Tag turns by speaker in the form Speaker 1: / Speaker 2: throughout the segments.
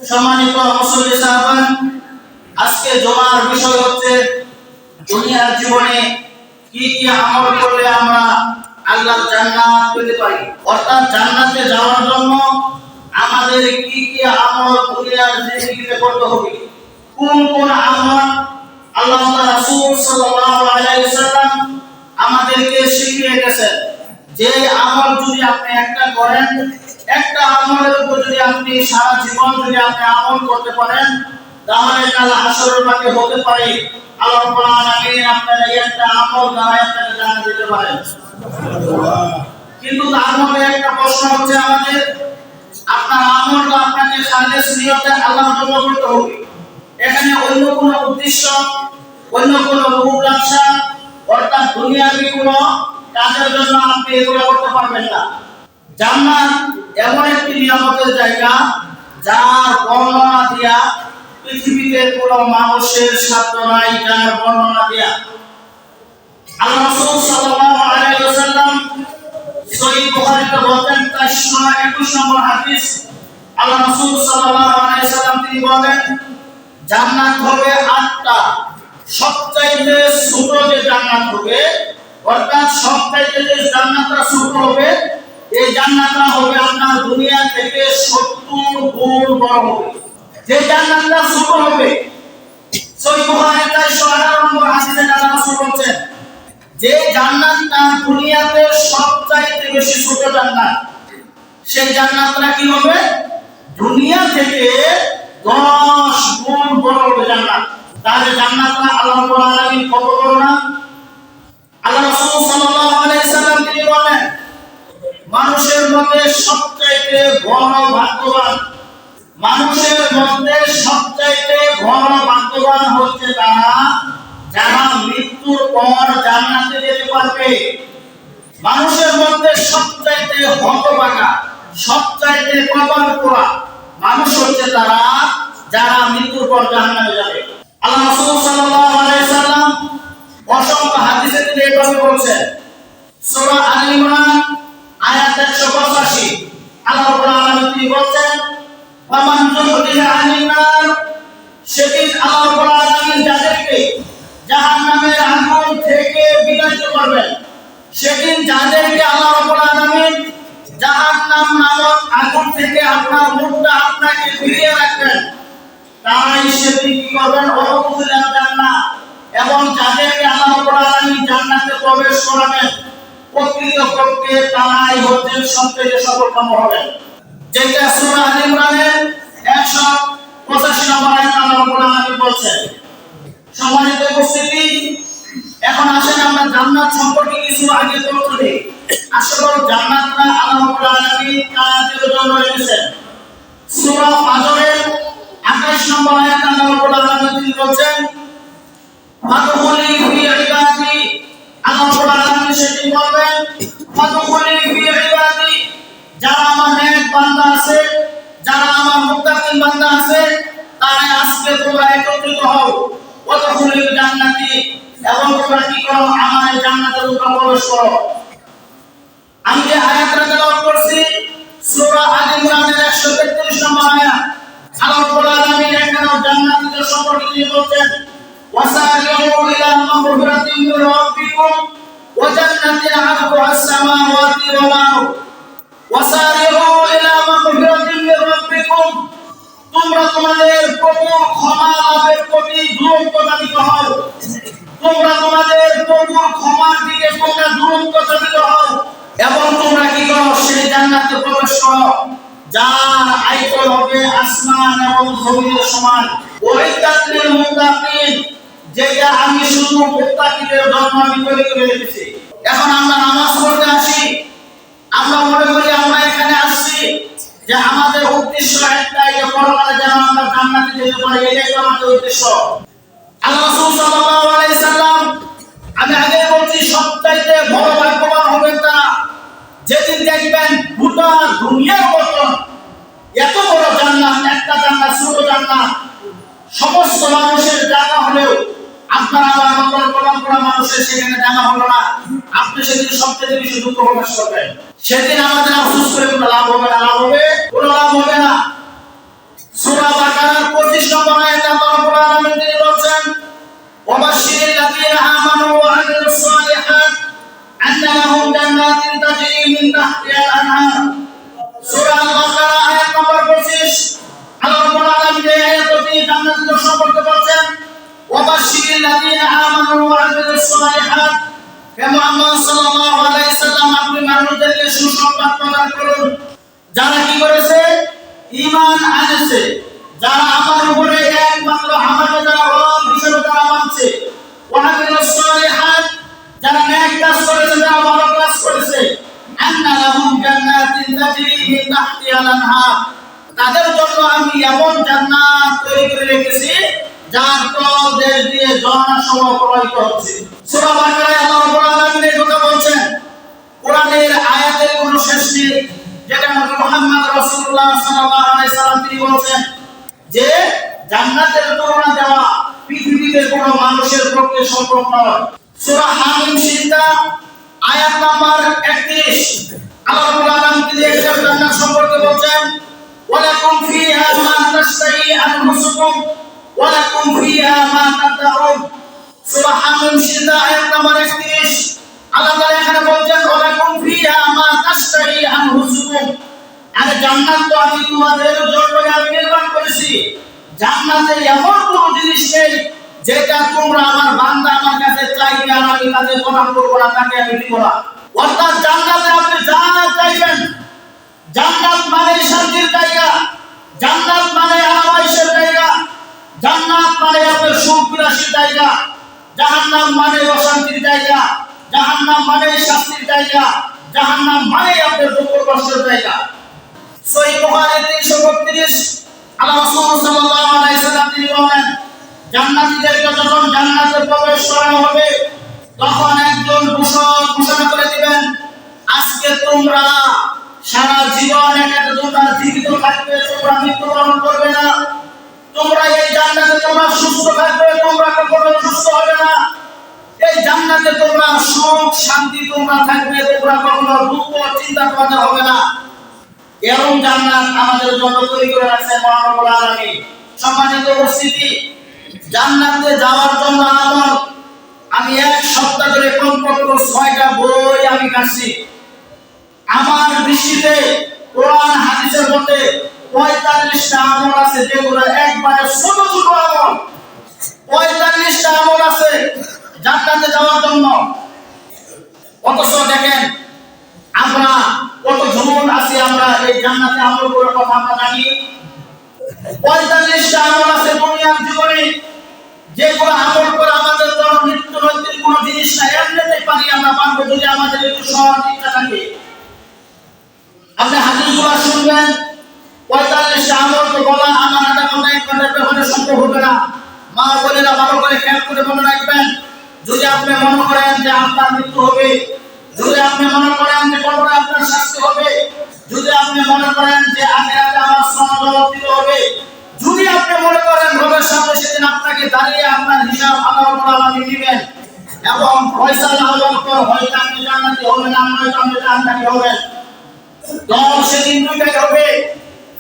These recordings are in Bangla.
Speaker 1: সম্মানিত মুসল্লি সাহাবান, আজকে জুমার বিষয় হচ্ছে দুনিয়ার জীবনে কি কি আমল করলে আমরা আল্লাহর জান্নাত পেতে পারি। অর্থাৎ জান্নাতে যাওয়ার জন্য আমাদের কি কি আমল দুনিয়ার জিন্দেগিতে করতে হবে, কোন কোন আমল আল্লাহ রাসূল সাল্লাল্লাহু আলাইহি ওয়াসাল্লাম আমাদেরকে শিখিয়ে গেছেন। যে আমল যদি আপনি একটা করেন, একটা আমলের উপর যদি আপনি সারা জীবন যদি আপনি আমল করতে পারেন, তাহলে কাল হাসরের মাঠে হতে পারে আল্লাহ রাব্বুল আলামিন আপনার এই একটা আমল দ্বারা আপনাকে জান্নাত দিতে পারেন। কিন্তু তার মধ্যে একটা প্রশ্ন হচ্ছে আমাদের, আপনার আমলটা আপনাকে খালেস নিয়তে আল্লাহর জন্য করতে হবে। এখানে অন্য কোনো উদ্দেশ্য, অন্য কোনো রূপলাংসা অর্থাৎ দুনিয়াবি কোনো কাজের জন্য আপনি এগুলো করতে পারবেন না। জান্নাত এমন একটি নিয়ামতের জায়গা যার বর্ণনা দিয়া পৃথিবীতে কোনো মানুষের সাধ্য নাই, যার বর্ণনা দিয়া আল্লাহ রাসূল সাল্লাল্লাহু আলাইহি ওয়াসাল্লাম সহিহ বুখারীতে বলেন, 421 নম্বর হাদিস, আল্লাহ রাসূল সাল্লাল্লাহু আলাইহি ওয়াসাল্লাম তিনি বলেন, জান্নাত হবে 8টা। সবচাইতে ছোট যে জান্নাত হবে, অর্থাৎ সবচাইতে যে জান্নাতটা ছোট হবে, এই জান্নাতটা হবে আপনার দুনিয়া থেকে 70 গুণ বড় হবে। যে জান্নাতটা ছোট হবে, সহিহ বুখারীর 418 নম্বর হাদিসে আল্লাহ রাসূল বলেন, যে জান্নাতটা দুনিয়াতে সবচাইতে বেশি ছোট জান্নাত, সেই জান্নাতটা কি হবে? দুনিয়া থেকে 10 গুণ বড় হবে জান্নাত। তাহলে জান্নাতটা আল্লাহ রাব্বুল আলামিন কত বড় না? আল্লাহ রাসূল সাল্লাল্লাহু আলাইহি ওয়াসাল্লাম তিনি বলেন, মানুষের মধ্যে সবচাইতে বড় ভাগ্যবান, মানুষের মধ্যে সবচাইতে বড় ভাগ্যবান হচ্ছে তারা যারা মৃত্যুর পর জান্নাতে যেতে পারবে। মানুষের মধ্যে সবচাইতে হতভাগা, সবচাইতে কপাল পোড়া মানুষ হচ্ছে তারা যারা মৃত্যুর পর জান্নাতে যাবে। আল্লাহ রাসূল সাল্লাল্লাহু আলাইহি ওয়াসাল্লাম অসংখ্য হাদিসে তিনি এইভাবে বলেছেন, সূরা আল ইমরান আয়াত 185, আল্লাহ রাব্বুল আলামিন তিনি বলেন, ওয়ামান যুহদিহা আনিন নার, সেদিন আল্লাহ রাব্বুল আলামিন যাদেরকে জাহান্নামের আগুন থেকে বিতাড়িত করবেন, সেদিন যাদেরকে আল্লাহ রাব্বুল আলামিন জাহান্নাম নামক আগুন থেকে আপনার মুখটা আপনাকে ফিরিয়ে রাখবেন, তাই সেদিন কি করবেন? ওয়াদখুলুল জান্নাহ, এবং যাদেরকে আল্লাহ রাব্বুল আলামিন জান্নাতে প্রবেশ করাবেন, প্রকৃতপক্ষে তারাই হচ্ছেন সবচেয়ে সফলকাম হবেন। যেটা সূরা আল ইমরানের 185 নম্বর আয়াতে আল্লাহ রাব্বুল আলামিন বলেছেন। সম্মানিত উপস্থিতি, এখন আসেন আমরা জান্নাত সম্পর্কে কিছু আগে তথ্য দিই। আসলে জান্নাতটা আল্লাহ রাব্বুল আলামিন কাদের জন্য রেখেছেন। সূরা ফাজরের 28 নম্বর আয়াতে আল্লাহ রাব্বুল আলামিন তিনি বলেন, ফাদখুলি ফি ইবাদি, আল্লাহ রাব্বুল আলামিন সেদিন বলবেন, ফাদখুলি ফি ইবাদি, যারা আমার নেক বান্দা আছে, যারা আমার মুত্তাকিন বান্দা আছে, তারা আজকে তোমরা একত্রিত হও, ওয়াদখুলুল জান্নাতি, এবং তোমরা কি করো? আমার জান্নাতে তোমরা প্রবেশ করো। আমি যে আয়াতটা তেলাওয়াত করছি সূরা আল ইমরানের 133 নম্বর আয়াত, আল্লাহ রাব্বুল আলামিন এখানে জান্নাতীদের সম্পর্কে তিনি বলেন, ওয়াসারিউ ইলা মাগফিরাতিন মির রাব্বিকুম ওয়া জান্নাতিন আরদুহা আস-সামাওয়াতি ওয়াল আরদ, ওয়াসারিউ ইলা মাগফিরাতিন মির রাব্বিকুম, তোমরা তোমাদের প্রভুর ক্ষমা লাভের প্রতি দ্রুতগতিত হও, তোমরা তোমাদের প্রভুর ক্ষমার দিকে তোমরা দ্রুতগতিত হও, এবং তোমরা কি করো? সেই জান্নাতে প্রবেশ করো যার আয়তন হবে আসমান এবং জমিনের সমান। ওয়াইদাত লিল মুত্তাকিন, যেটা আমি শুধু মুত্তাকিদের জন্য আমি তৈরি করে রেখেছি। এখন আমরা নামাজ পড়তে আসি, আমরা মনে করি আমরা এখানে আসছি যে আমাদের উদ্দেশ্য একটাই, যে পরকালে যেন আমরা জান্নাতে যেতে পারি, এটাই তো আমাদের উদ্দেশ্য। আল্লাহ রাসূল সাল্লাল্লাহু আলাইহি ওয়াসাল্লাম, আমি আগে বলছি, সবচাইতে বড় ভাগ্যবান হবেন তারা যেদিন দেখবেন গোটা দুনিয়ার মতন এত বড় জান্নাত, একটা জান্নাত, ছোট জান্নাত, সমস্ত মানুষের জায়গা হলেও আপনার আমার মতন কলম করা মানুষের সেখানে জায়গা হলো না, আপনি সেদিন সবচেয়ে বেশি দুঃখ প্রকাশ করবেন। সেদিন আমাদের আফসোস করে কোনো লাভ হবে না, লাভ হবে? কোনো লাভ হবে না। সূরা وبشر الذين آمنوا وعملوا الصالحات أن لهم جنات تجري من تحتها الأنهار সূরা আল-বাকারা আয়াত নম্বর 25 আল্লাহ রাব্বুল আলামিন এই আয়াতটি জান্নাতের সম্পর্কে বলেন ওয়াবাশশিরিল লাযিনা আমানু ওয়া আমিলুস সালিহাত হে মুহাম্মদ সাল্লাল্লাহু আলাইহি সাল্লাম আপনি মানুষদেরকে সুসংবাদ প্রদান করুন যারা কি করেছে ঈমান আনছে যারা আমার উপরে একমাত্র আমাকে যারা রব হিসেবে যারা মানছে ওয়া আমিলুস সালিহাত যারা নেক কাজ করেছে যারা ভালো কাজ করেছে আন্না লাহুম জান্নাতিন তাজরি মিন তাহতিহা আল-আনহার তাদের জন্য আমি এমন জান্নাত তৈরি করে রেখেছি যার তল দেশ দিয়ে ঝর্ণা সমূহ প্রবাহিত হচ্ছে সূরা বাকারায় আল্লাহ রাব্বুল আলামিন এই কথা বলেন কোরআনের আয়াতের কোনো শেষ নেই যেটা নবী মুহাম্মদ রাসূলুল্লাহ সাল্লাল্লাহু আলাইহি সাল্লাম তিনি বলেন যে জান্নাতের তুলনা দেওয়া পৃথিবীতে কোনো মানুষের পক্ষে সম্ভব নয় সূরা হামিম সিজদা আয়াত নাম্বার 31 আল্লাহ রাব্বুল আলামিন তিনি এই জান্নাত সম্পর্কে বলেন ওয়ালাকুম ফিহা মা তাশতাহি আনফুসুকুম ওয়ালাকুম ফিহা মা তাদউন সূরা হামিম সিজদা আয়াত নাম্বার 31 আল্লাহ তাআলা এখানে বলেন ওয়ালাকুম ফিহা মা তাশতাহি আনফুসুকুম আর জান্নাত তো আমি তোমাদের জন্য আমি নির্মাণ করেছি জান্নাতে এমন কোনো জিনিস নেই যেটা তোমরা আমার বান্দা আমার কাছে চাইবে আর আমি তাকে প্রদান করব না তাকে আমি দিব না অর্থাৎ জান্নাতে আপনি যা চাইবেন জান্নাত মানে শান্তির জায়গা জান্নাত মানে আরামায়েশের জায়গা জান্নাত মানে আপনার সুখ বিলাসের জায়গা জাহান্নাম মানে অশান্তির জায়গা জাহান্নাম মানে শাস্তির জায়গা জাহান্নাম মানে আপনার দুঃখ কষ্টের জায়গা সহিহ বুখারী 332 আল্লাহ রাসূল সাল্লাল্লাহু আলাইহি সাল্লাম তিনি বলেন জান্নাতীদেরকে যখন জান্নাতে প্রবেশ করানো হবে তখন একজন ঘোষণা করে দিবেন আজকে তোমরা সারা জীবন একাতে তোমরা জীবিত থাকবে তোমরা মৃত্যুবরণ করবে না তোমরা এই জান্নাতে তোমরা সুস্থ থাকবে তোমরা কখনো অসুস্থ হবে না এই জান্নাতে তোমরা সুখ শান্তি তোমরা থাকবে তোমরা কখনো দুঃখ চিন্তা তোমাদের হবে না এরকম জান্নাত আমাদের জন্য তৈরি করে রাখছেন মহান রব্বুল আলামিন সম্মানিত উপস্থিতি জান্নাতে যাওয়ার জন্য আমি এক সপ্তাহ ধরে কমপক্ষে 6টা বই আমি কাটছি আমার দৃষ্টিতে কোরআন হাদিসের মধ্যে 45টা আমল আছে যেগুলো একবারে ছোট ছোট আমল 45টা আমল আছে জান্নাতে যাওয়ার জন্য অথচ দেখেন আমরা কত ঝুমুন আছি আমরা এই জান্নাতে আমল করার কথা আমরা জানি 45টা আমল আছে দুনিয়ার জীবনে যেগুলো আমল করে আমাদের জন্য নিত্য নৈতিক কোনো জিনিস না এমনিতেই পারি আমরা পারবো যদি আমাদের একটু সহজ ইচ্ছা থাকে আপনি হাদিসগুলো শুনবেন 45টা আমল তো বলা আমার আধা ঘন্টা 1 ঘন্টার ব্যবহারে সম্ভব হবে না মা বোনেরা ভালো করে খেয়াল করে মনে রাখবেন যদি আপনি মনে করেন যে আপনার মৃত্যু হবে যদি আপনি মনে করেন যে কবরে আপনার শাস্তি হবে যদি আপনি মনে করেন যে আখিরাতে আমার সওয়াব দিতে হবে যদি আপনি মনে করেন রবের সামনে সেদিন আপনাকে দাঁড়িয়ে আপনার হিসাব আল্লাহ রাব্বুল আলামিন নেবেন এবং ফয়সালা হওয়ার পর হয়তো আপনি জান্নাতি হবেন না হয়তো আপনি জাহান্নামী হবেন দল সেদিন দুইটাই হবে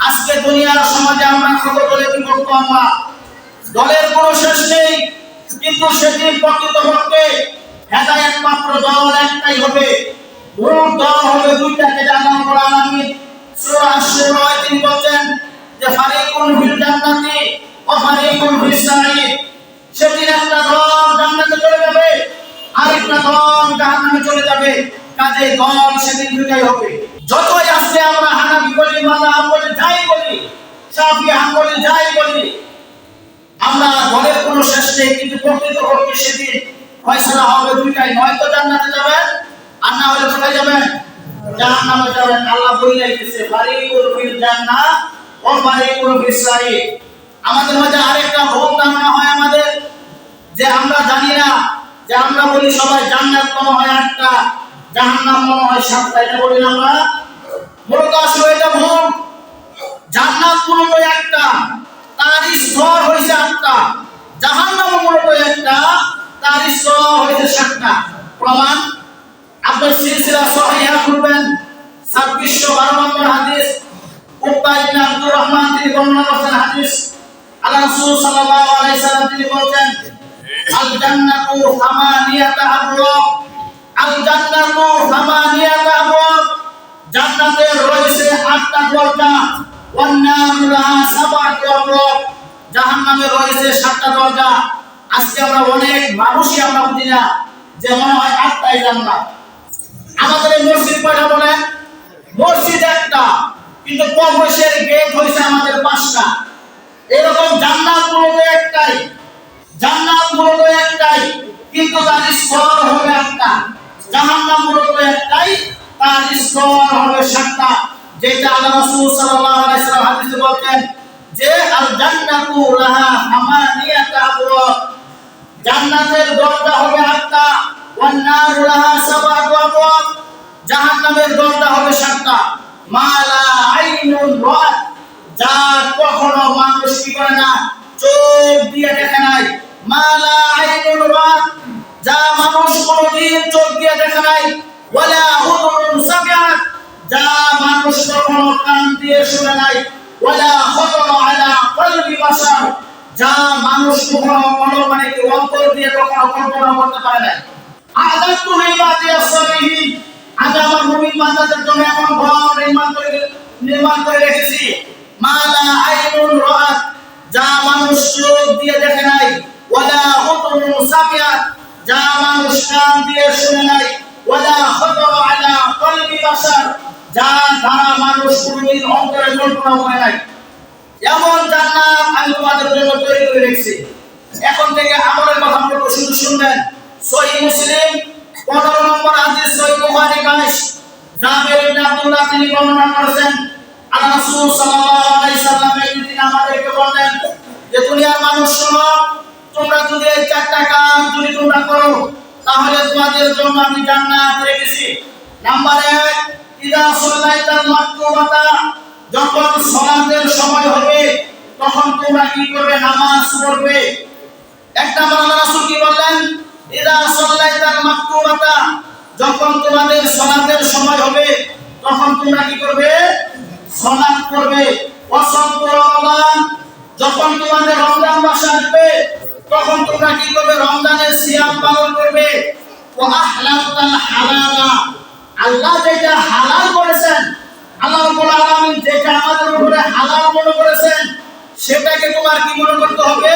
Speaker 1: আজকে দুনিয়ার সমাজে আমরা কত দলে বিভক্ত আমরা দলের কোনো শেষ নেই কিন্তু সেদিন প্রকৃতপক্ষে হেদায়েত মাত্র দল একটাই হবে মূল দল হবে দুইটা যেটা আল্লাহ রাব্বুল আলামিন সূরা আশ-শুরা তিনি বলেন যে ফারিকুন ফিল জান্নাতি ওয়া ফারিকুন ফিস সাঈদ সেদিন একটা দল জান্নাতে চলে যাবে আর একটা দল জাহান্নামে চলে যাবে কাজে দল সেদিন দুইটাই হবে যতই আজকে আমরা হানাফি বলি মাযহাব বলি যাই বলি শাফিঈ হাম্বলি যাই বলি আমরা দলের কোনো শেষ নেই কিন্তু প্রকৃতপক্ষে সেদিন ফয়সালা হবে দুইটাই নয়তো জান্নাতে যাবেন আর না হলে কোথায় যাবেন জাহান্নামে যাবেন আল্লাহ বলেই দিয়েছে ফারিকুল ফিল জান্নাহ ও ফারিকুল ফিস সাঈদ আমাদের মধ্যে আরেকটা ভুল ধারণা হয় আমাদের যে আমরা জানি না যে আমরা বলি সবাই জান্নাত মনে হয় 8টা জাহান্নাম মনে হয় 7টা এটা বলি না আমরা মূলত আসলে এটা ভুল জান্নাত মূলত একটা তার স্তর হইছে 8টা জাহান্নাম মূলত একটা তার স্তর হইছে 7টা প্রমাণ আপনার সিলসিলা সহিহা করবেন 2612 নম্বর হাদিস উকবা ইবনে আব্দুর রহমান তিনি বর্ণনা করেছেন হাদিস আল্লাহ রাসূল সাল্লাল্লাহু আলাইহি সাল্লাম তিনি বলেন আল জান্নাতু সামানিয়াতা আবওয়াব, আল জান্নাতু সামানিয়াতা আবওয়াব, জান্নাতে রয়েছে 8টা দরজা, ওয়ান নারু লাহা সাবআতু আবওয়াব, জাহান্নামে রয়েছে 7টা দরজা। আজকে আমরা অনেক মানুষই আমরা বুঝি না যে মনে হয় 8টাই জান্নাত। আমাদের এই মসজিদ কয়টা বলেন? মসজিদ একটা, কিন্তু প্রবেশের গেট হইছে আমাদের 5টা। এরকম জান্নাত গুলো একটাই, জান্নাত গুলো একটাই, কিন্তু তার স্তর হবে একটা। জাহান্নাম গুলো একটাই, তার স্তর হবে 7টা। যেটা আল্লাহ রাসূল সাল্লাল্লাহু আলাইহি ওয়াসাল্লাম হাদিসে বলেন যে আল জান্নাতু লাহা সামানিয়াতা আবওয়াব, জান্নাতের দরজা হবে 8টা, ওয়ান নারু লাহা সাবআতু আবওয়াব, জাহান্নামের দরজা হবে 7টা। মালা আইনুন রাত, যা কখনো মানুষ কি করে না, চোখ দিয়ে দেখে নাই। মালা আইনুন রাত, যা মানুষ কোনোদিন চোখ দিয়ে দেখে নাই। ওয়ালা উযুনুন সামিআত, যা মানুষ কখনো কান দিয়ে শুনে নাই। ওয়ালা খাতারা আলা কলবি বাশার, যা মানুষ কখনো মনে কি অন্তর দিয়ে কখনো কল্পনা করতে পারে না। আদাতু ইবাদিয়াস সালিহিন, আজ আমার মুমিন বান্দাদের জন্য এমন ঘর নির্মাণ করে রেখেছি। মালা আইনুন রাত, যা মানুষ চোখ দিয়ে দেখে নাই। ওয়ালা উযুনুন সামিআত, যা মানুষ কান দিয়ে শুনে নাই। ওয়ালা খাতারা আলা কলবি বাশার, যা দ্বারা মানুষ কোনদিন অন্তরে কল্পনা করে নাই। এমন জান্নাত আমি তোমাদের জন্য তৈরি করে রেখেছি। এখন থেকে আমলের কথা বলবো, শুধু শুনবেন। সহিহ মুসলিম 15 নম্বর হাদিস, সহিহ বুখারী 22, জাবের ইবনে আব্দুল্লাহ তিনি বর্ণনা করেছেন আল্লাহ রাসূল সাল্লাল্লাহু আলাইহি সাল্লাম একদিন আমাদেরকে বললেন যে দুনিয়ার মানুষ শোনো, তোমরা যদি এই 4টা কাজ যদি তোমরা করো তাহলে তোমাদের জন্য আমি জান্নাত রেখেছি। নাম্বার 1, ইযা সাল্লাইতাল মাকতুবাতা, যখন সালাতের সময় হবে তখন তোমরা কি করবে? নামাজ পড়বে। একটা আল্লাহ রাসূল কি বললেন? ইযা সাল্লাইতাল মাকতুবাতা, যখন তোমাদের সালাতের সময় হবে তখন তোমরা কি করবে? সালাত করবে। ওয়াসামতু রমাদান, যখন তোমাদের রমজান মাস আসবে তখন তোমরা কি করবে? রমজানের সিয়াম পালন করবে। ওয়া আহলালতাল হালালা, আল্লাহ যেটা হালাল করেছেন, আল্লাহ রাব্বুল আলামিন যেটা আমাদের উপরে হালাল মনে করেছেন সেটাকে তোমার কি মনে করতে হবে?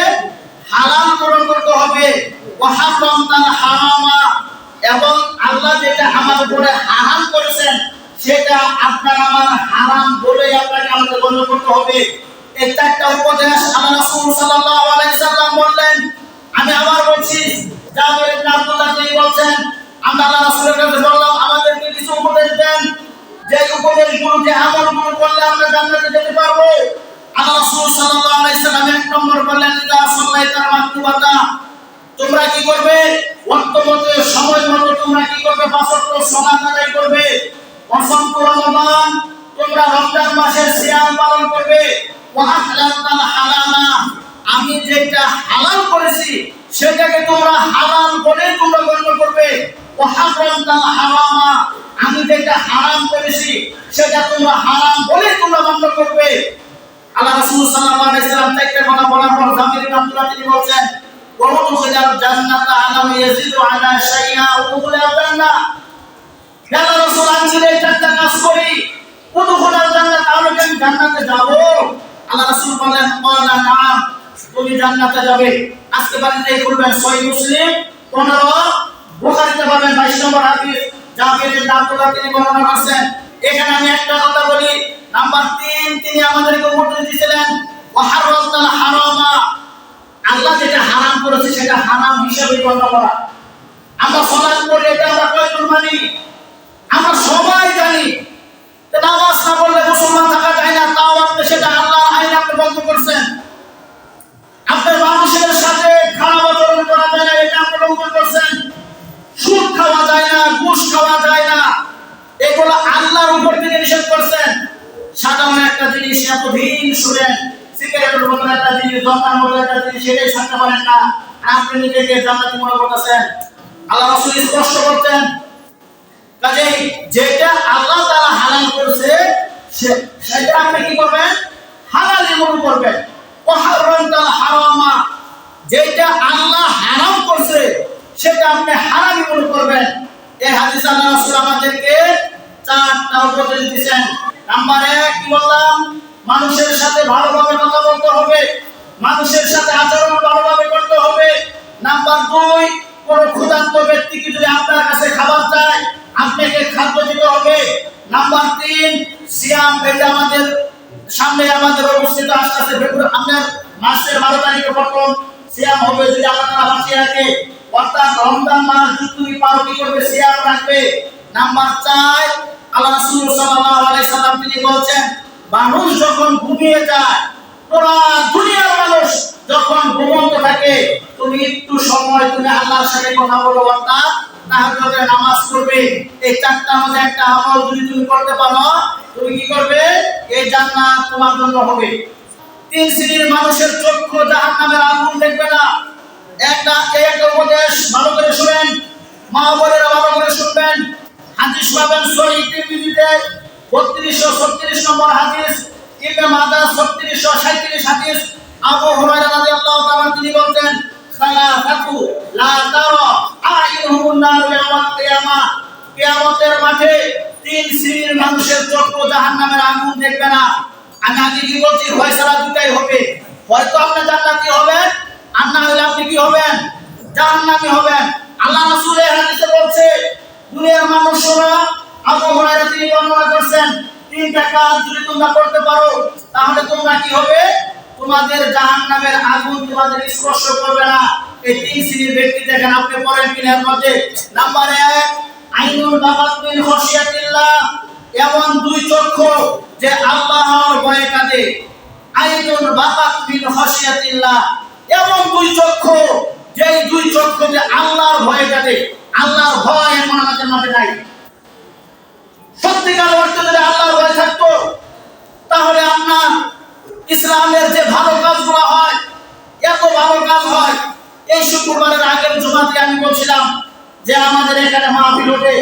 Speaker 1: হালাল মনে করতে হবে। ওয়া হারামতাল হারামা, এবং আল্লাহ যেটা আমাদের উপরে হারাম করেছেন সেটা আপনার আমার হারাম বলে আপনাকে আমাদের গণ্য করতে হবে। এই 4টা উপদেশ আল্লাহ রাসূল সাল্লাল্লাহু আলাইহি সাল্লাম বললেন। আমি আবার বলছি, জাবের ইবনে আব্দুল্লাহ তিনি বলছেন আমরা আল্লাহ রাসূলের কাছে বললাম আমাদেরকে কিছু উপদেশ দেন, যে উপদেশগুলো যে আমলগুলো করলে আমরা জান্নাতে যেতে পারবো। আল্লাহ রাসূল সাল্লাল্লাহু আলাইহি সাল্লাম 1 নম্বর বললেন ইযা সাল্লাইতাল মাকতুবাতা, তোমরা কি করবে? ওয়াক্ত মতো সময় মতো তোমরা কি করবে? 5 ওয়াক্ত সালাত আদায় করবে। ওয়াসামতু রমাদান, তোমরা রমজান মাসের সিয়াম পালন করবে। ওয়া আহলালতাল হালালা, আমি যেটা হালাল করেছি সেটাকে তোমরা হালাল বলে তোমরা গণ্য করবে। ওয়া হারামতাল হারামা, আমি যেটা হারাম করেছি সেটা তোমরা হারাম বলে তোমরা গণ্য করবে। আল্লাহ রাসূল সাল্লাল্লাহু আলাইহি সাল্লাম 4টা কথা বলার পর জাবের ইবনে আব্দুল্লাহ তিনি বলেন ওয়াদখুলাল জান্নাতা আলা ইয়াজিদু আলা শাইআ উদখুলাল জান্নাহ, ইয়া রাসূল আমি যদি 4টা কাজ করি উদখুলাল জান্নাত, তাহলে কি আমি জান্নাতে যাব? আল্লাহ রাসূল বলেন ক্বালা নাআম, তুমি জান্নাতে যাবে। আজকে বাড়িতে খুলবেন সহিহ মুসলিম 15, বুখারীতে পাবেন 22 নম্বর হাদিস, জাবের ইবনে আব্দুল্লাহ তিনি বর্ণনা করেছেন। এখানে আমি একটা কথা বলি, নাম্বার 3 তিনি আমাদেরকে উপদেশ দিয়েছিলেন ওয়া হারামতাল হারামা, আল্লাহ যেটা হারাম করেছে সেটা হারাম হিসাবে গণ্য করা। আমরা সালাত পড়ি, এটা আমরা কয়জন মানি? আমরা সবাই জানি। নামাজ না পড়লে মুসলমান থাকা যায় না, তাও আপনি সেটা আল্লাহর আইন আপনি বন্ধ করছেন। আপনার মানুষের সাথে খারাপ আচরণ করা যায় না, এটা আপনি লঙ্ঘন করছেন। সুদ খাওয়া যায় না, ঘুষ খাওয়া যায় না, এগুলো আল্লাহর উপর থেকে নিষেধ করছেন। সাধারণ একটা জিনিস এতদিন শুনেন, সিগারেটের মতো একটা জিনিস, জর্দার মতো একটা জিনিস, সেটাই ছাড়তে পারেন না, আপনি নিজেকে জান্নাতি মনে করতেছেন। আল্লাহ রাসূল স্পষ্ট করতেন, কাজেই যেটা আল্লাহ তাআলা হালাল করেছে সেটা আপনি কি করবেন? হালালই মনে করবেন। ওয়া হারামতাল হারামা, যেটা আল্লাহ হারাম করছে সেটা আপনি হারামই মনে করবেন। এই হাদিস আল্লাহ রাসূল আমাদেরকে চারটা উপদেশ দিয়েছেন। নাম্বার 1 কি বললাম? মানুষের সাথে ভালোভাবে কথা বলতে হবে, মানুষের সাথে আচরণ ভালোভাবে করতে হবে। নাম্বার 2, কোন ক্ষুধার্ত ব্যক্তিকে যদি আপনার কাছে খাবার চায় আপনাকে খাদ্য দিতে হবে। নাম্বার 3, সিয়াম। এটা আমাদের সামনে আমাদের অবস্থিত আসছে আপনার মাসের 12 তারিখে প্রথম সিয়াম হবে, যদি আপনারা বাঁচিয়ে রাখে, অর্থাৎ রমজান মাস যদি পার কি করবে, সিয়াম রাখবে। নাম্বার 4, আল্লাহ রাসূল সাল্লাল্লাহু আলাইহি সাল্লাম তিনি বলেছেন, মানুষ যখন ঘুমিয়ে যায়, পুরো দুনিয়ার মানুষ যখন ঘুমন্ত থাকে, তুমি একটু সময় তুমি আল্লাহর সাথে কথা বলো, অর্থাৎ তাহাজ্জুদের নামাজ পড়বে। এই চারটার মধ্যে একটা আমল যদি তুমি করতে পারো, তুমি কি করবে? এই জান্নাত তোমার জন্য হবে। 3 শ্রেণীর মানুষের চক্ষু জাহান্নামের আগুন দেখবে না। একটা উপদেশ ভালো করে শুনেন, মা বোনেরা ভালো করে শুনবেন। হাদিস পাবেন সহিহ তিরমিজিতে 3236 নম্বর হাদিস, ইবনে মাজাহ 3637 হাদিস। আবু হুরায়রা রাদিয়াল্লাহু তাআলা তিনি বলেন, সালাসাতু লা তারা আইনুহুম নার ইয়াউমাল কিয়ামাহ, কিয়ামতের মাঠে 3 শ্রেণীর মানুষের চক্ষু জাহান্নামের আগুন দেখবে না। আমি আগে কি বলছি, ফয়সালা দুটাই হবে, হয়তো আপনি জান্নাতি হবেন আর না হলে আপনি কি হবেন? জাহান্নামী হবেন। আল্লাহ রাসূল এই হাদিসে বলছে, দুনিয়ার মানুষরা, আবু হুরায়রা তিনি বর্ণনা করেছেন, 3টা কাজ যদি তোমরা করতে পারো তাহলে তোমরা কি হবে? তোমাদের জাহান্নামের আগুন তোমাদের স্পর্শ করবে না। এই 3 শ্রেণীর ব্যক্তি দেখেন, আপনি পড়েন কিনার মধ্যে। নাম্বার 1, আইনুল বাকাত মিন খাশিয়াতিল্লাহ, এমন 2 চক্ষু যে আল্লাহর ভয়ে কাঁদে। আইনুল বাকাত মিন খাশিয়াতিল্লাহ, এমন 2 চক্ষু, যেই 2 চক্ষু যে আল্লাহর ভয়ে কাঁদে। আল্লাহর ভয় এমন আমাদের মাঝে নাই। সত্যিকার অর্থে যদি আল্লাহর ভয় থাকতো তাহলে আপনার ইসলামের যে ভালো কাজগুলো হয়, এত ভালো কাজ হয়। এই শুক্রবারের আগের জুমাতে আমি বলছিলাম যে আমাদের এখানে মাহফিলে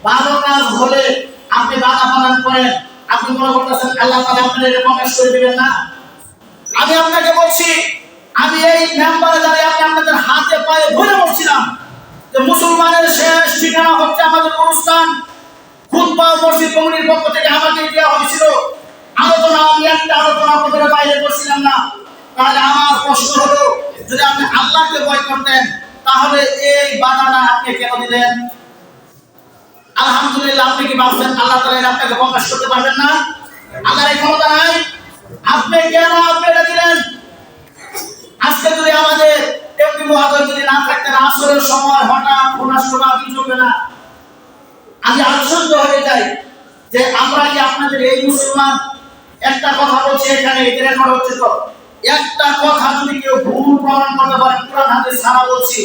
Speaker 1: ভালো কাজ হলে আপনি বাধা প্রদান করেন, আপনি মনে করতেছেন আল্লাহ তাআলা আপনাদের প্রকাশ করে দিবেন না। আমি আপনাকে বলছি, আমি এই মেম্বারে দাঁড়িয়ে আমি আপনাদের হাতে পায়ে ধরে বলছিলাম যে মুসলমানের শেষ ঠিকানা হচ্ছে আমাদের অনুষ্ঠান। খুতবা মসজিদ কমিটির পক্ষ থেকে আমাকে দেওয়া হয়েছিল আলোচনা, আমি একটা আলোচনা আপনাদের বাইরে করছিলাম না। তাহলে আমার প্রশ্ন হলো, যদি আপনি আল্লাহকে ভয় করতেন তাহলে এই বাধাটা আপনি কেন দিলেন? আলহামদুলিল্লাহ, আপনি কি ভাবছেন আল্লাহ তাআলা আপনাকে প্রকাশ করতে পারবেন না? আল্লাহর এই ক্ষমতা নাই? আপনি কেন এটা দিলেন? আজকে যদি আমাদের এমপি মহোদয় যদি না থাকতেন, আসরের সময় হঠাৎ কোনাশোনা কিছু হবে না। আমি আশ্চর্য হয়ে যাই যে আমরা কি আপনাদের এই মুসলমান, একটা কথা বলছি এখানে রেকর্ড হচ্ছে, তো একটা কথা যদি কেউ ভুল প্রমাণ করতে পারে, কোরআন হাদিস ছাড়া বলছি,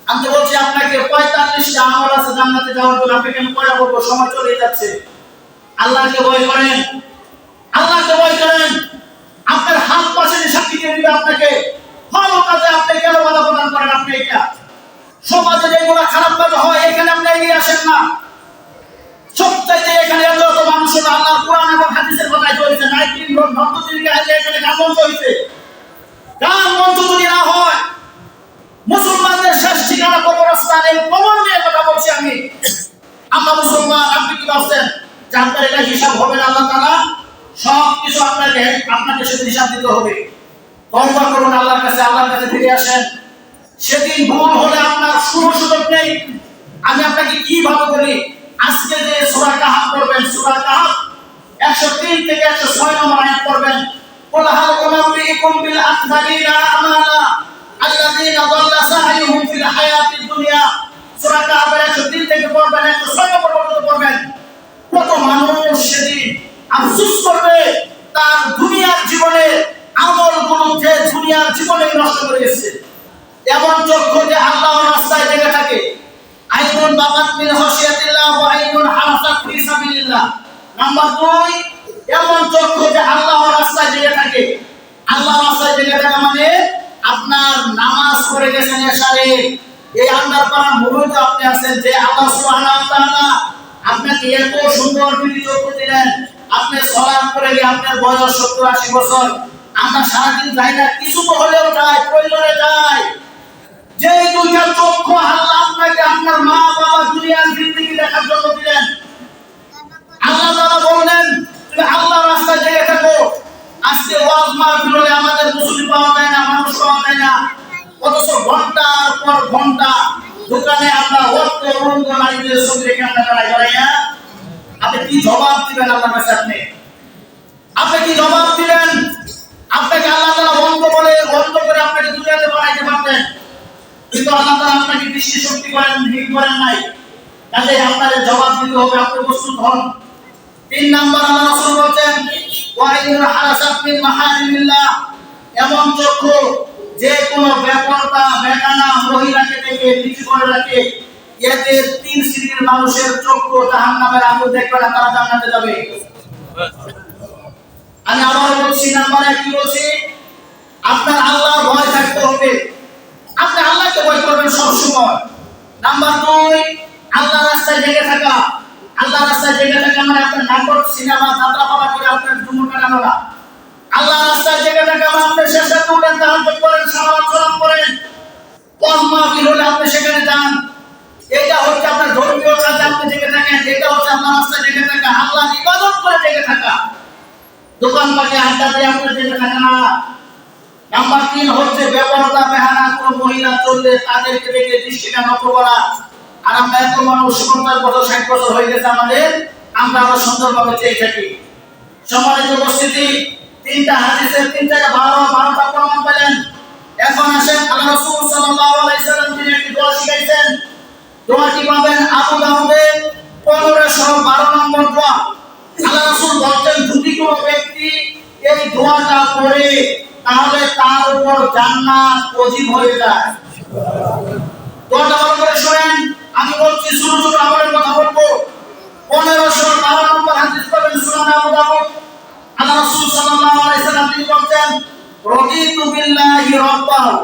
Speaker 1: আমি তো বলছি আপনাকে 45টা আমল আছে জান্নাতে যাওয়ার জন্য, আপনি কেন কয়টা বলবো? সময় চলে যাচ্ছে। আল্লাহকে ভয় করেন, আল্লাহকে ভয় করেন। আপনার হাত পাশে সাক্ষী দিয়ে দিবে আপনাকে, ভালো কাজে আপনি কেন বাধা প্রদান করেন? আপনি এটা সমাজে যেগুলো খারাপ কাজ হয় এখানে আপনি এগিয়ে আসেন না। সবচাইতে এখানে এত মানুষ আল্লাহ কোরআন এবং হাদিসের কথাই চলছে। 19 নর্তকীকে আজ এখানে গান মঞ্চ হয়েছে। গান মঞ্চ যদি না হয়, মুসলমানদের শেষ ঠিকানা কবরস্থানে, কবর নিয়ে কথা বলছি আমি। আমরা মুসলমান, আপনি কি ভাবছেন যে আপনার এটা হিসাব হবে না? আল্লাহ তাআলা সব কিছু আপনাকে সেদিন হিসাব দিতে হবে। তওবা করুন আল্লাহর কাছে, আল্লাহর কাছে ফিরে আসেন। সেদিন ভুল হলে আপনার সুযোগ নেই। আমি আপনাকে কিভাবে বলি, আজকে যে সূরা কাহফ পড়বেন, সূরা কাহফ 103 থেকে 106 নম্বর আয়াত পড়বেন। কুল হাল উনাব্বিউকুম বিল আখযারিনা আমালা আল্লাযীনা দাল্লা সা'য়ুহুম ফিল হায়াতিদ দুনিয়া। সূরা কাহফ 103 থেকে পড়বেন, 106 নম্বর পর্যন্ত পড়বেন। কত মানুষ সেদিন আফসোস করবে তার দুনিয়ার জীবনে আমলগুলো যে দুনিয়ার জীবনে নষ্ট করে গেছে। এমন চক্ষু যে আল্লাহর রাস্তায় জেগে থাকে। আইনুন বাকাত মিন খাশিয়াতিল্লাহ ওয়া আইনুন হারাসাত ফি সাবিলিল্লাহ। নাম্বার 2, এমন চক্ষু যে আল্লাহর রাস্তায় জেগে থাকে। আল্লাহর রাস্তায় জেগে থাকা মানে আপনার নামাজ পড়ে গেছেন এশারে, এই আন্ডারপাড়া মুরুদ আপনি আছেন, যে আল্লাহ সুবহানাহু ওয়া তাআলা আপনাকে এত সুন্দর বিধি চক্ষু দিলেন, আপনি সালাত করে গিয়ে আপনার বয়স 70-80 বছর। আমরা সারাদিন যাই না, কিছু তো হলেও যাই, প্রয়োজনে যাই। যে দুইটা চক্ষু আল্লাহ আপনাকে আপনার মা বাবা দুনিয়ার জিন্দেগি দেখার জন্য দিলেন, আল্লাহ তাআলা বললেন তুমি আল্লাহর রাস্তায় জেগে থাকো। আজকে ওয়াজ মাহফিলে আমাদের মুসলিম পাওয়া যায় না, মানুষ পাওয়া যায় না, অথচ ঘন্টার পর ঘন্টা দোকানে আমরা অর্থ অরুণ নারীদের ছবি রেখে আমরা দাঁড়াই দাঁড়াই। আপনি কি জবাব দিবেন আল্লাহর কাছে? আপনি কি জবাব দিবেন? আপনাকে আল্লাহ তাআলা অন্ধ বলে অন্ধ করে আপনাকে দুনিয়াতে বানাইতে পারতেন, কিন্তু আল্লাহ তাআলা আপনাকে দৃষ্টি শক্তি করেন ঠিক করেন নাই। কাজে আপনাকে জবাব দিতে হবে, আপনি প্রস্তুত হন। 3 নাম্বার আল্লাহ রাসূল বলেন ওয়াইদুল হারাসাত মিন মাহারিমিল্লাহ, এমন চক্ষু যে কোনো বেপরদা বেগানা মহিলাকে দেখে নিচু করে রাখে, এদের 3 শ্রেণীর মানুষের চক্ষু জাহান্নামের আগুন দেখবে না, তারা জান্নাতে যাবে। আমি আবার বলছি, নাম্বার 1 কি বলছি? আপনার আল্লাহর ভয় থাকতে হবে, আপনি আল্লাহকে ভয় করবেন সব সময়। নাম্বার 2 আল্লাহর রাস্তায় জেগে থাকা। আল্লাহর রাস্তায় জেগে থাকা মানে আপনার নাটক সিনেমা যাত্রাপালা করে আপনার জীবন কাটানো না। আল্লাহর রাস্তায় জেগে থাকা মানে আপনি শেষে উঠেন, তাহাজ্জুদ করেন, সালাত সালাম করেন, ওয়াজ মাহফিল হলে আপনি সেখানে যান। এটা হচ্ছে আপনার ধর্মীয় কাজে আপনি জেগে থাকেন, এটা হচ্ছে আল্লাহর রাস্তায় জেগে থাকা, আল্লাহর ইবাদত করে জেগে থাকা। দোকান পাটে আড্ডা দিয়ে আপনি জেগে থাকা না। নাম্বার 3 হচ্ছে বেপরদা বেহানা কোন মহিলা চললে তাদেরকে দেখে দৃষ্টিটা নষ্ট করা। আর আমরা এত মানুষ 50 বছর 60 বছর হয়ে গেছে আমাদের, আমরা আরো সুন্দরভাবে চেয়ে থাকি। সম্মানিত উপস্থিতি, 3টা হাদিসের 3 থেকে 12টা প্রমাণ পেলেন। এখন আসেন আল্লাহ রাসূল সাল্লাল্লাহু আলাইহি সাল্লাম তিনি একটি দোয়া শিখাইছেন। দোয়াটি পাবেন আবু দাউদে 1512 নম্বর দোয়া। আল্লাহ রাসূল বলেন যদি কোনো ব্যক্তি এই দোয়াটা পড়ে তাহলে তার উপর জান্নাত ওয়াজিব হয়ে যায়। দোয়াটা ভালো করে শুনেন, আমি বলছি ছোট ছোট আমলের কথা বলবো। 1512 নম্বর হাদিস পাবেন সুনান আবু দাউদ। আল্লাহ রাসূল সাল্লাল্লাহু আলাইহি সাল্লাম তিনি বলেন রাদিতু বিল্লাহি রাব্বান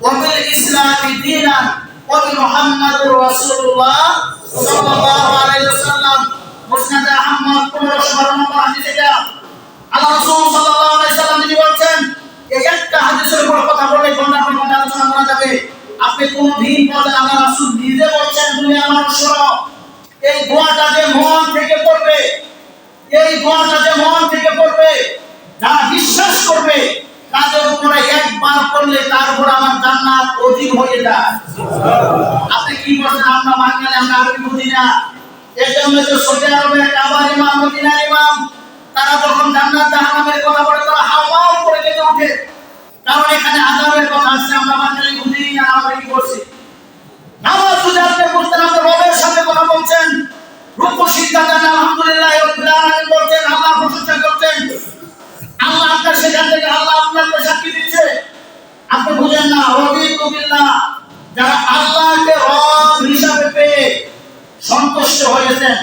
Speaker 1: ওয়া বিল ইসলামি দীনান ওয়া বি মুহাম্মাদুর রাসূলুল্লাহ সাল্লাল্লাহু আলাইহি ওয়াসাল্লাম। মুসনাদ আহমদ 1512 নম্বর হাদিস এটা। আল্লাহ রাসূল সাল্লাল্লাহু আলাইহি সাল্লাম তিনি বলেন এই একটা হাদিসের উপর কথা বললে ঘন্টা পর ঘন্টা আলোচনা করা যাবে। আপনি কোন দিন বলেন আল্লাহ রাসূল নিজে বলেন দুনিয়ার মানুষরা এই দোয়াটা যে মন থেকে পড়বে, এই দোয়াটা যে মন থেকে পড়বে, যারা বিশ্বাস করবে তাদের উপরে একবার পড়লে তার উপর আমার জান্নাত ওয়াজিব হয়ে যায়। আপনি কি বলেন? আমরা বাঙালি, আমরা আরবি বুঝি না। এজন্য তো সৌদি আরবের কাবার ইমাম, মদিনার ইমাম, তারা যখন জান্নাত জাহান্নামের কথা বলে তারা হাওয়াও করে কেঁদে ওঠে, কারণ এখানে আযাবের কথা আছে। আমরা বাঙালি বুঝি না, আমরা কি করছি? নামাজ যদি আপনি পড়তেন, আপনি রবের সাথে কথা বলছেন, রুকু সিজদা দেন, আলহামদুলিল্লাহ রাব্বিল আলামিন বলছেন, আল্লাহ প্রশংসা করছেন, আল্লাহ আপনার সেখান থেকে আল্লাহ আপনাকে সাক্ষী দিচ্ছে। আপনি বুঝেন না? রাদিতু বিল্লাহ, যারা আল্লাহকে রব হিসাবে পেয়ে সন্তুষ্ট হয়েছেন,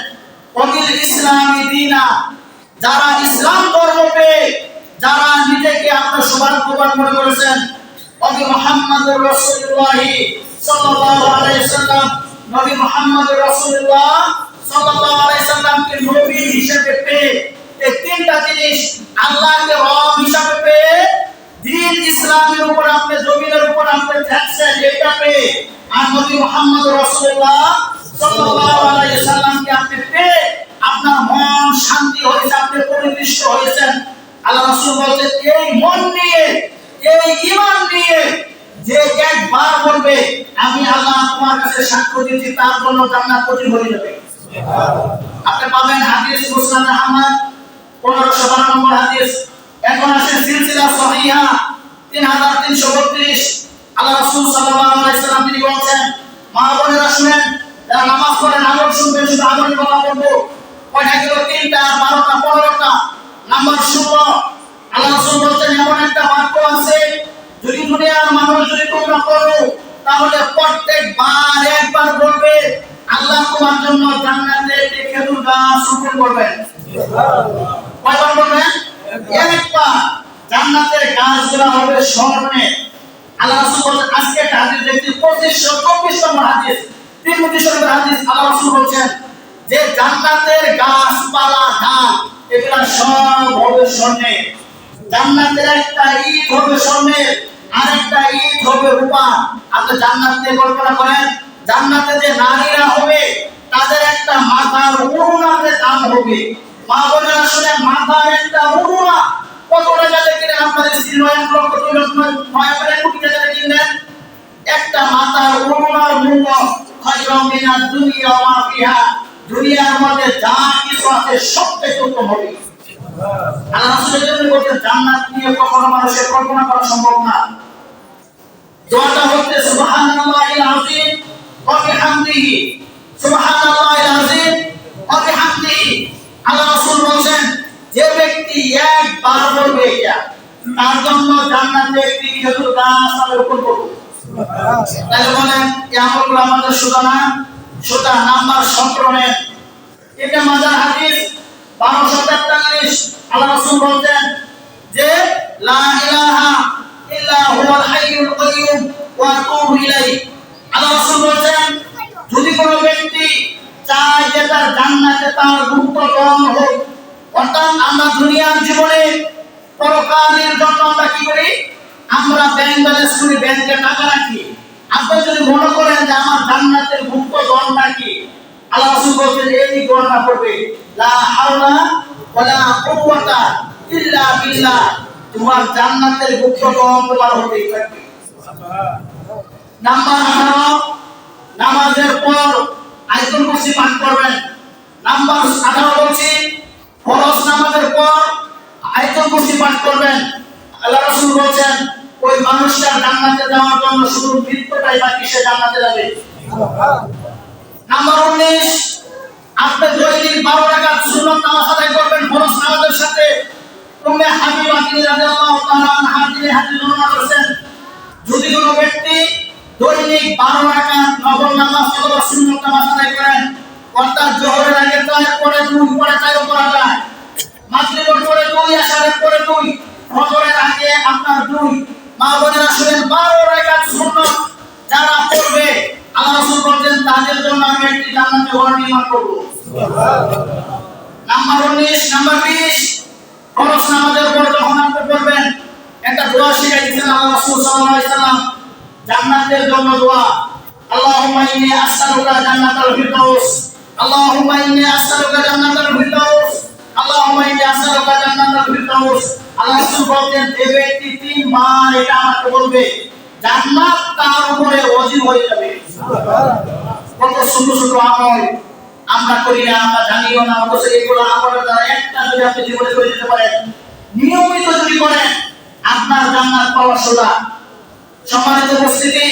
Speaker 1: ওয়াবিল ইসলামি দীনা, যারা ইসলাম ধর্ম পেয়ে যারা নিজেকে আপনার সৌভাগ্যবান মনে করেছেন, ওয়াবি মুহাম্মাদুর রাসূলুল্লাহ সাল্লাল্লাহু আলাইহি সাল্লাম, নবী মুহাম্মদুর রাসূলুল্লাহ সাল্লাল্লাহু আলাইহি সাল্লামকে নবী হিসেবে পেয়ে এই 3টা জিনিস আল্লাহকে রব হিসেবে পেয়ে দ্বীন ইসলামের উপর আপনি জমিনের উপর আপনি থাকছেন, এটা পেয়ে আর নবী মুহাম্মদুর রাসূলুল্লাহ সাল্লাল্লাহু আলাইহি সাল্লামকে আপনি পেয়ে আপনার মন শান্তি হয়েছে, আপনি পরিতুষ্ট হয়েছেন। আল্লাহ রাসূল বলেন এই মন নিয়ে, এই ঈমান নিয়ে যে একবার বলবে আমি আল্লাহ তোমার কাছে সাক্ষ্য দিচ্ছি, তার জন্য জান্নাত ওয়াজিব হয়ে যাবে। আপনি পাবেন হাদিস মুসনাদ আহমদ 1512 নম্বর হাদিস। এখন আসে সিলসিলা সহিহা 3332। আল্লাহ রাসূল সাল্লাল্লাহু আলাইহি সাল্লাম তিনি বলেন মা বোনেরা শুনেন, যারা নামাজ পড়েন আমল শুনবেন, শুধু আমলের কথা বলবো। কয়টা গেল? 3টা, 12টা, 15টা। নাম্বার 16 আল্লাহ রাসূল বলেন এমন একটা বাক্য আছে যদি দুনিয়ার মানুষ যদি তোমরা করো তাহলে প্রত্যেকবার একবার বলবে আল্লাহ তোমার জন্য জান্নাতে একটি খেজুর গাছ রোপণ করবেন। কয়বার বলবেন? একবার। জান্নাতের গাছগুলো হবে স্বর্ণের। আল্লাহ রাসূল বলেন আজকে হাদিস দেখি 2524 নম্বর হাদিস, তিরমিজি শরীফের হাদিস। আল্লাহ রাসূল বলেন যে জান্নাতের গাছপালা ধান এগুলা সব হবে স্বর্ণের। জান্নাতের একটা ইট হবে স্বর্ণের, আরেকটা ইট হবে রূপা। আপনি জান্নাত নিয়ে কল্পনা করেন, জান্নাতে যে নারীরা হবে তাদের একটা মাথার ওড়নাতে দাম হবে। মা বোনেরা শুনেন, মাথার একটা ওড়না কত টাকা দিয়ে কিনেন? আপনাদের স্ত্রী 9 লক্ষ 2 লক্ষ 9 কোটি টাকা দিয়ে কিনলেন। একটা মাথার ওড়নার মূল্য খায়রুম মিনাদ দুনিয়া ওয়া মা ফিহা, দুনিয়ার মধ্যে যা কিছু আছে সবচেয়ে উত্তম হবে। আল্লাহ রাসূল বলেন জান্নাত নিয়ে কখনো মানুষের কল্পনা করা সম্ভব না। দোয়াটা হচ্ছে সুবহানাল্লাহিল আযীম ওয়া বিহামদিহি, সুবহানাল্লাহিল আযীম ওয়া বিহামদিহি। আল্লাহ রাসূল বলেন যে ব্যক্তি একবার বলবে এটা, তার জন্য জান্নাতে একটি খেজুর গাছ আল্লাহ রোপণ করবে। তাহলে বলেন এই আমলগুলো আমাদের সুদানা সুদা নাম্বার 17 এটা মাজার হাদিস 1243। আল্লাহ রাসূল বলেন যে লা ইলাহা ইল্লা হুয়াল হাইয়ুল কাইয়্যুম ওয়া আতুবু ইলাইহি। আল্লাহ রাসূল বলেন যদি কোনো ব্যক্তি চায় যে তার জান্নাতে তার গুপ্তধন হোক, অর্থাৎ আমরা দুনিয়ার জীবনে পরকালের জন্য আমরা কি করি? আমরা ব্যাংক ব্যালেন্স করি, ব্যাংকে টাকা রাখি। আপনি যদি মনে করেন যে আমার জান্নাতের গুপ্তধন নাকি, আল্লাহ রাসূল বলেন এই গণনা করবে লা হাওলা ওয়ালা কুওয়াতা ইল্লা বিল্লাহ, তোমার জান্নাতের গুপ্তধন তোমার হতেই থাকবে। নাম্বার 18 নামাজের পর আয়াতুল কুরসি পাঠ করবেন। নাম্বার 18 বলছি ফরজ নামাজের পর আয়াতুল কুরসি পাঠ করবেন। আল্লাহ রাসূল বলেন ওই মানুষটা জান্নাতে যাওয়ার জন্য শুধু মৃত্যুটাই বাকি, সে জান্নাতে যাবে। নাম্বার 19 আপনি দৈনিক 12 রাকাত সুন্নাত নামাজ আদায় করবেন ফরজ নামাজের সাথে। উম্মে হাবিবা রাদিয়াল্লাহু তাআলা আনহা তিনি হাদিস বর্ণনা করেছেন যদি কোনো ব্যক্তি দৈনিক 12 রাকাত নফল নামাজ অথবা সুন্নাত নামাজ আদায় করেন, অর্থাৎ যোহরের আগে 4 পরে 2 পরে 4 করা যায়, মাগরিবের পরে 2 এশারের পরে 2, ফজরের আগে আপনার 2। মা বোনেরা শুনেন 12 রাকাত সুন্নাত যারা পড়বে আল্লাহ রাসূল বলেন তাদের জন্য আমি একটি জান্নাতের ঘর নির্মাণ করব। নাম্বার 19 নাম্বার 20 ফরজ নামাজের পর যখন আপনি পড়বেন একটা দোয়া শিখাই দিয়েছেন আল্লাহ রাসূল সাল্লাল্লাহু আলাইহি সাল্লাম, জান্নাতের জন্য দোয়া। আল্লাহুম্মা ইন্নী আসআলুকা জান্নাতাল ফিরদাউস, আল্লাহুম্মা ইন্নী আসআলুকা জান্নাতাল ফিরদাউস, আল্লাহুম্মা ইন্নী আসআলুকা জান্নাতাল ফিরদাউস। আল্লাহ রাসূল বলেন যে ব্যক্তি 3 বার এটা আমাকে বলবে জান্নাত তার উপরে ওয়াজিব হয়ে যাবে। কত সুন্দর সুন্দর আমল আমরা করি না, আমরা জানিও না, অথচ এগুলো আমলের দ্বারা একটা যদি আপনি জীবনে করে দিতে পারেন, নিয়মিত যদি করেন, আপনার জান্নাত পাওয়া সোজা। সম্মানিত উপস্থিতি,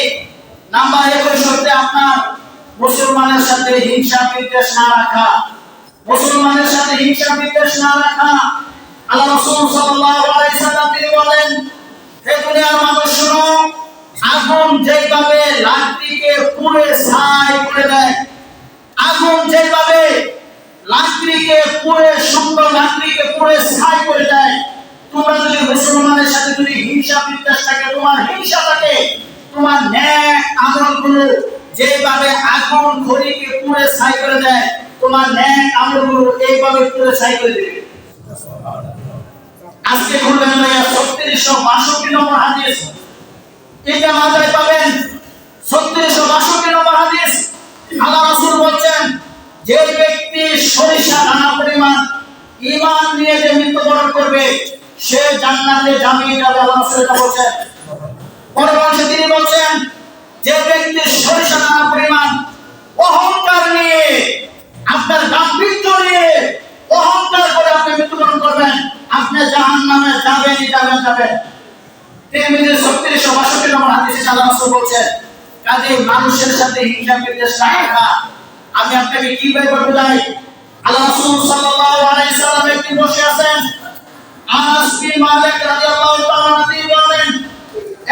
Speaker 1: নাম্বার 21 হচ্ছে আপনার মুসলমানের সাথে হিংসা বিদ্বেষ না রাখা। মুসলমানের সাথে হিংসা বিদ্বেষ না রাখা। আল্লাহ রাসূল সাল্লাল্লাহু আলাইহি সাল্লাম তিনি বলেন হে দুনিয়ার মানুষ শোনো, আগুন যেভাবে লাকড়িকে পুড়ে ছাই করে দেয়, আগুন যেভাবে লাকড়িকে পুড়ে সুন্দর লাকড়িকে পুড়ে ছাই করে দেয়, তোমরা যদি মুসলমানের সাথে যদি হিংসা বিদ্বেষ থাকে, তোমার হিংসা থাকে, তোমার নেক আমলগুলো যেভাবে আগুন খড়িকে পুড়ে ছাই করে দেয়, তোমার নেক আমলগুলো এইভাবে পুড়ে ছাই করে দেবে। আজকে খুলবেন 3662 নম্বর হাদিস, এটা মাথায় পাবেন 3662 নম্বর হাদিস। আল্লাহ রাসূল বলেন যে ব্যক্তি সরিষা দানা পরিমাণ ঈমান নিয়ে যে মৃত্যুবরণ করবে সে জান্নাতে জামিয়ে যাবে। আল্লাহ রাসূল এটা বলেন। পরবর্তীতে তিনি বলেন যে ব্যক্তি সরিষা দানা পরিমাণ অহংকার নিয়ে, আপনার গাম্ভীর্য নিয়ে অহংকার করে আপনি মৃত্যুবরণ করবেন, আপনি জাহান্নামে যাবেনই যাবেন। তিরমিজির 3662 নম্বর হাদিসে আল্লাহ রাসূল বলেন কাজেই মানুষের সাথে হিংসা বিদ্বেষ না রাখা। আমি আপনাকে কিভাবে বোঝাই? আল্লাহ রাসূল সাল্লাল্লাহু আলাইহি সাল্লাম একদিন বসে আছেন, আনাস বিন মালিক রাদিয়াল্লাহু তাআলা তিনি বলেন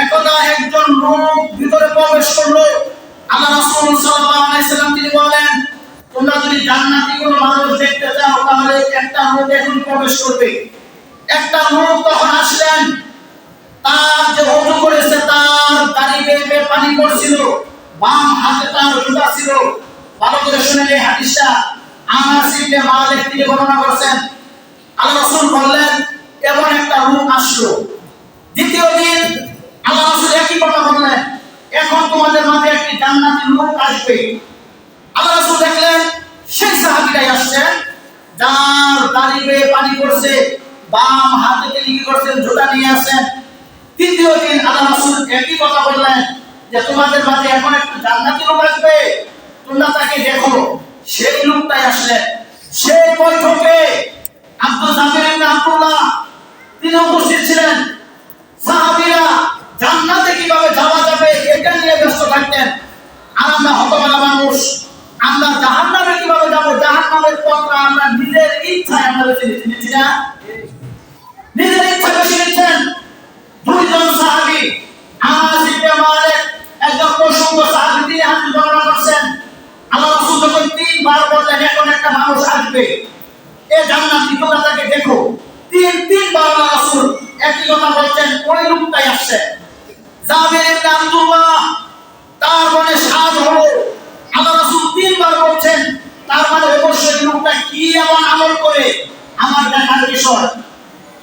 Speaker 1: একদা একজন লোক ভিতরে প্রবেশ করলো। আল্লাহ রাসূল সাল্লাল্লাহু আলাইহি সাল্লাম তিনি বলেন তোমরা যদি জান্নাতি কোনো মানুষ দেখতে চাও তাহলে একটা লোক এখন প্রবেশ করবে। একটা লোক তখন আসলেন, তার যে ওযু করেছে তার দাড়ি বেয়ে পানি পড়ছিল, বাম হাতে তার জুতা ছিল। ভালো করে শুনেন এই হাদিসটা, আনাস ইবনে মালিক তিনি বর্ণনা করেছেন। আল্লাহ রাসূল বললেন এমন একটা লোক আসলো। দ্বিতীয় দিন আল্লাহ রাসূল একই কথা বললেন, আসবে। আল্লাহ রাসূল দেখলেন সেই সাহাবীটাই আসছেন, যার দাড়ি বেয়ে পানি পড়ছে, বাম হাতে তিনি কি করছেন, জুতা নিয়ে আসেন। তৃতীয় দিন আল্লাহ রাসূল একই কথা বললেন যে তোমাদের মাঝে এখন একটা জান্নাতি লোক আসবে, তোমরা তাকে দেখো। সেই লোকটাই আসলেন। সেই বৈঠকে আব্দুল জামির ইবনে আব্দুল্লাহ তিনি উপস্থিত ছিলেন। সাহাবীরা জান্নাতে কিভাবে যাওয়া যাবে এটা নিয়ে ব্যস্ত থাকতেন। আর আমরা হতভাগা মানুষ, আমরা জাহান্নামে কিভাবে যাব, জাহান্নামের পথটা আমরা নিজের ইচ্ছায় আমরা বেছে নিচ্ছি না, নিজের ইচ্ছা বেছে নিচ্ছেন। দুইজন সাহাবী, আনাস ইবনে মালিক একজন প্রসঙ্গ সাহাবী, তিনি হাদিস বর্ণনা করছেন। আল্লাহ রাসূল যখন তিনবার বললেন এখন একটা মানুষ আসবে, এ জান্নাতি তোমরা তাকে দেখো, তিনবার আল্লাহ রাসূল একই কথা বলছেন, ওই লোকটাই আসছে। জাবির ইবনে আব্দুল্লাহ তার মনে সাজ হলো, আল্লাহ রাসূল তিনবার বলছেন, তার মানে অবশ্যই লোকটা কি এমন আমল করে, আমার দেখার বিষয়,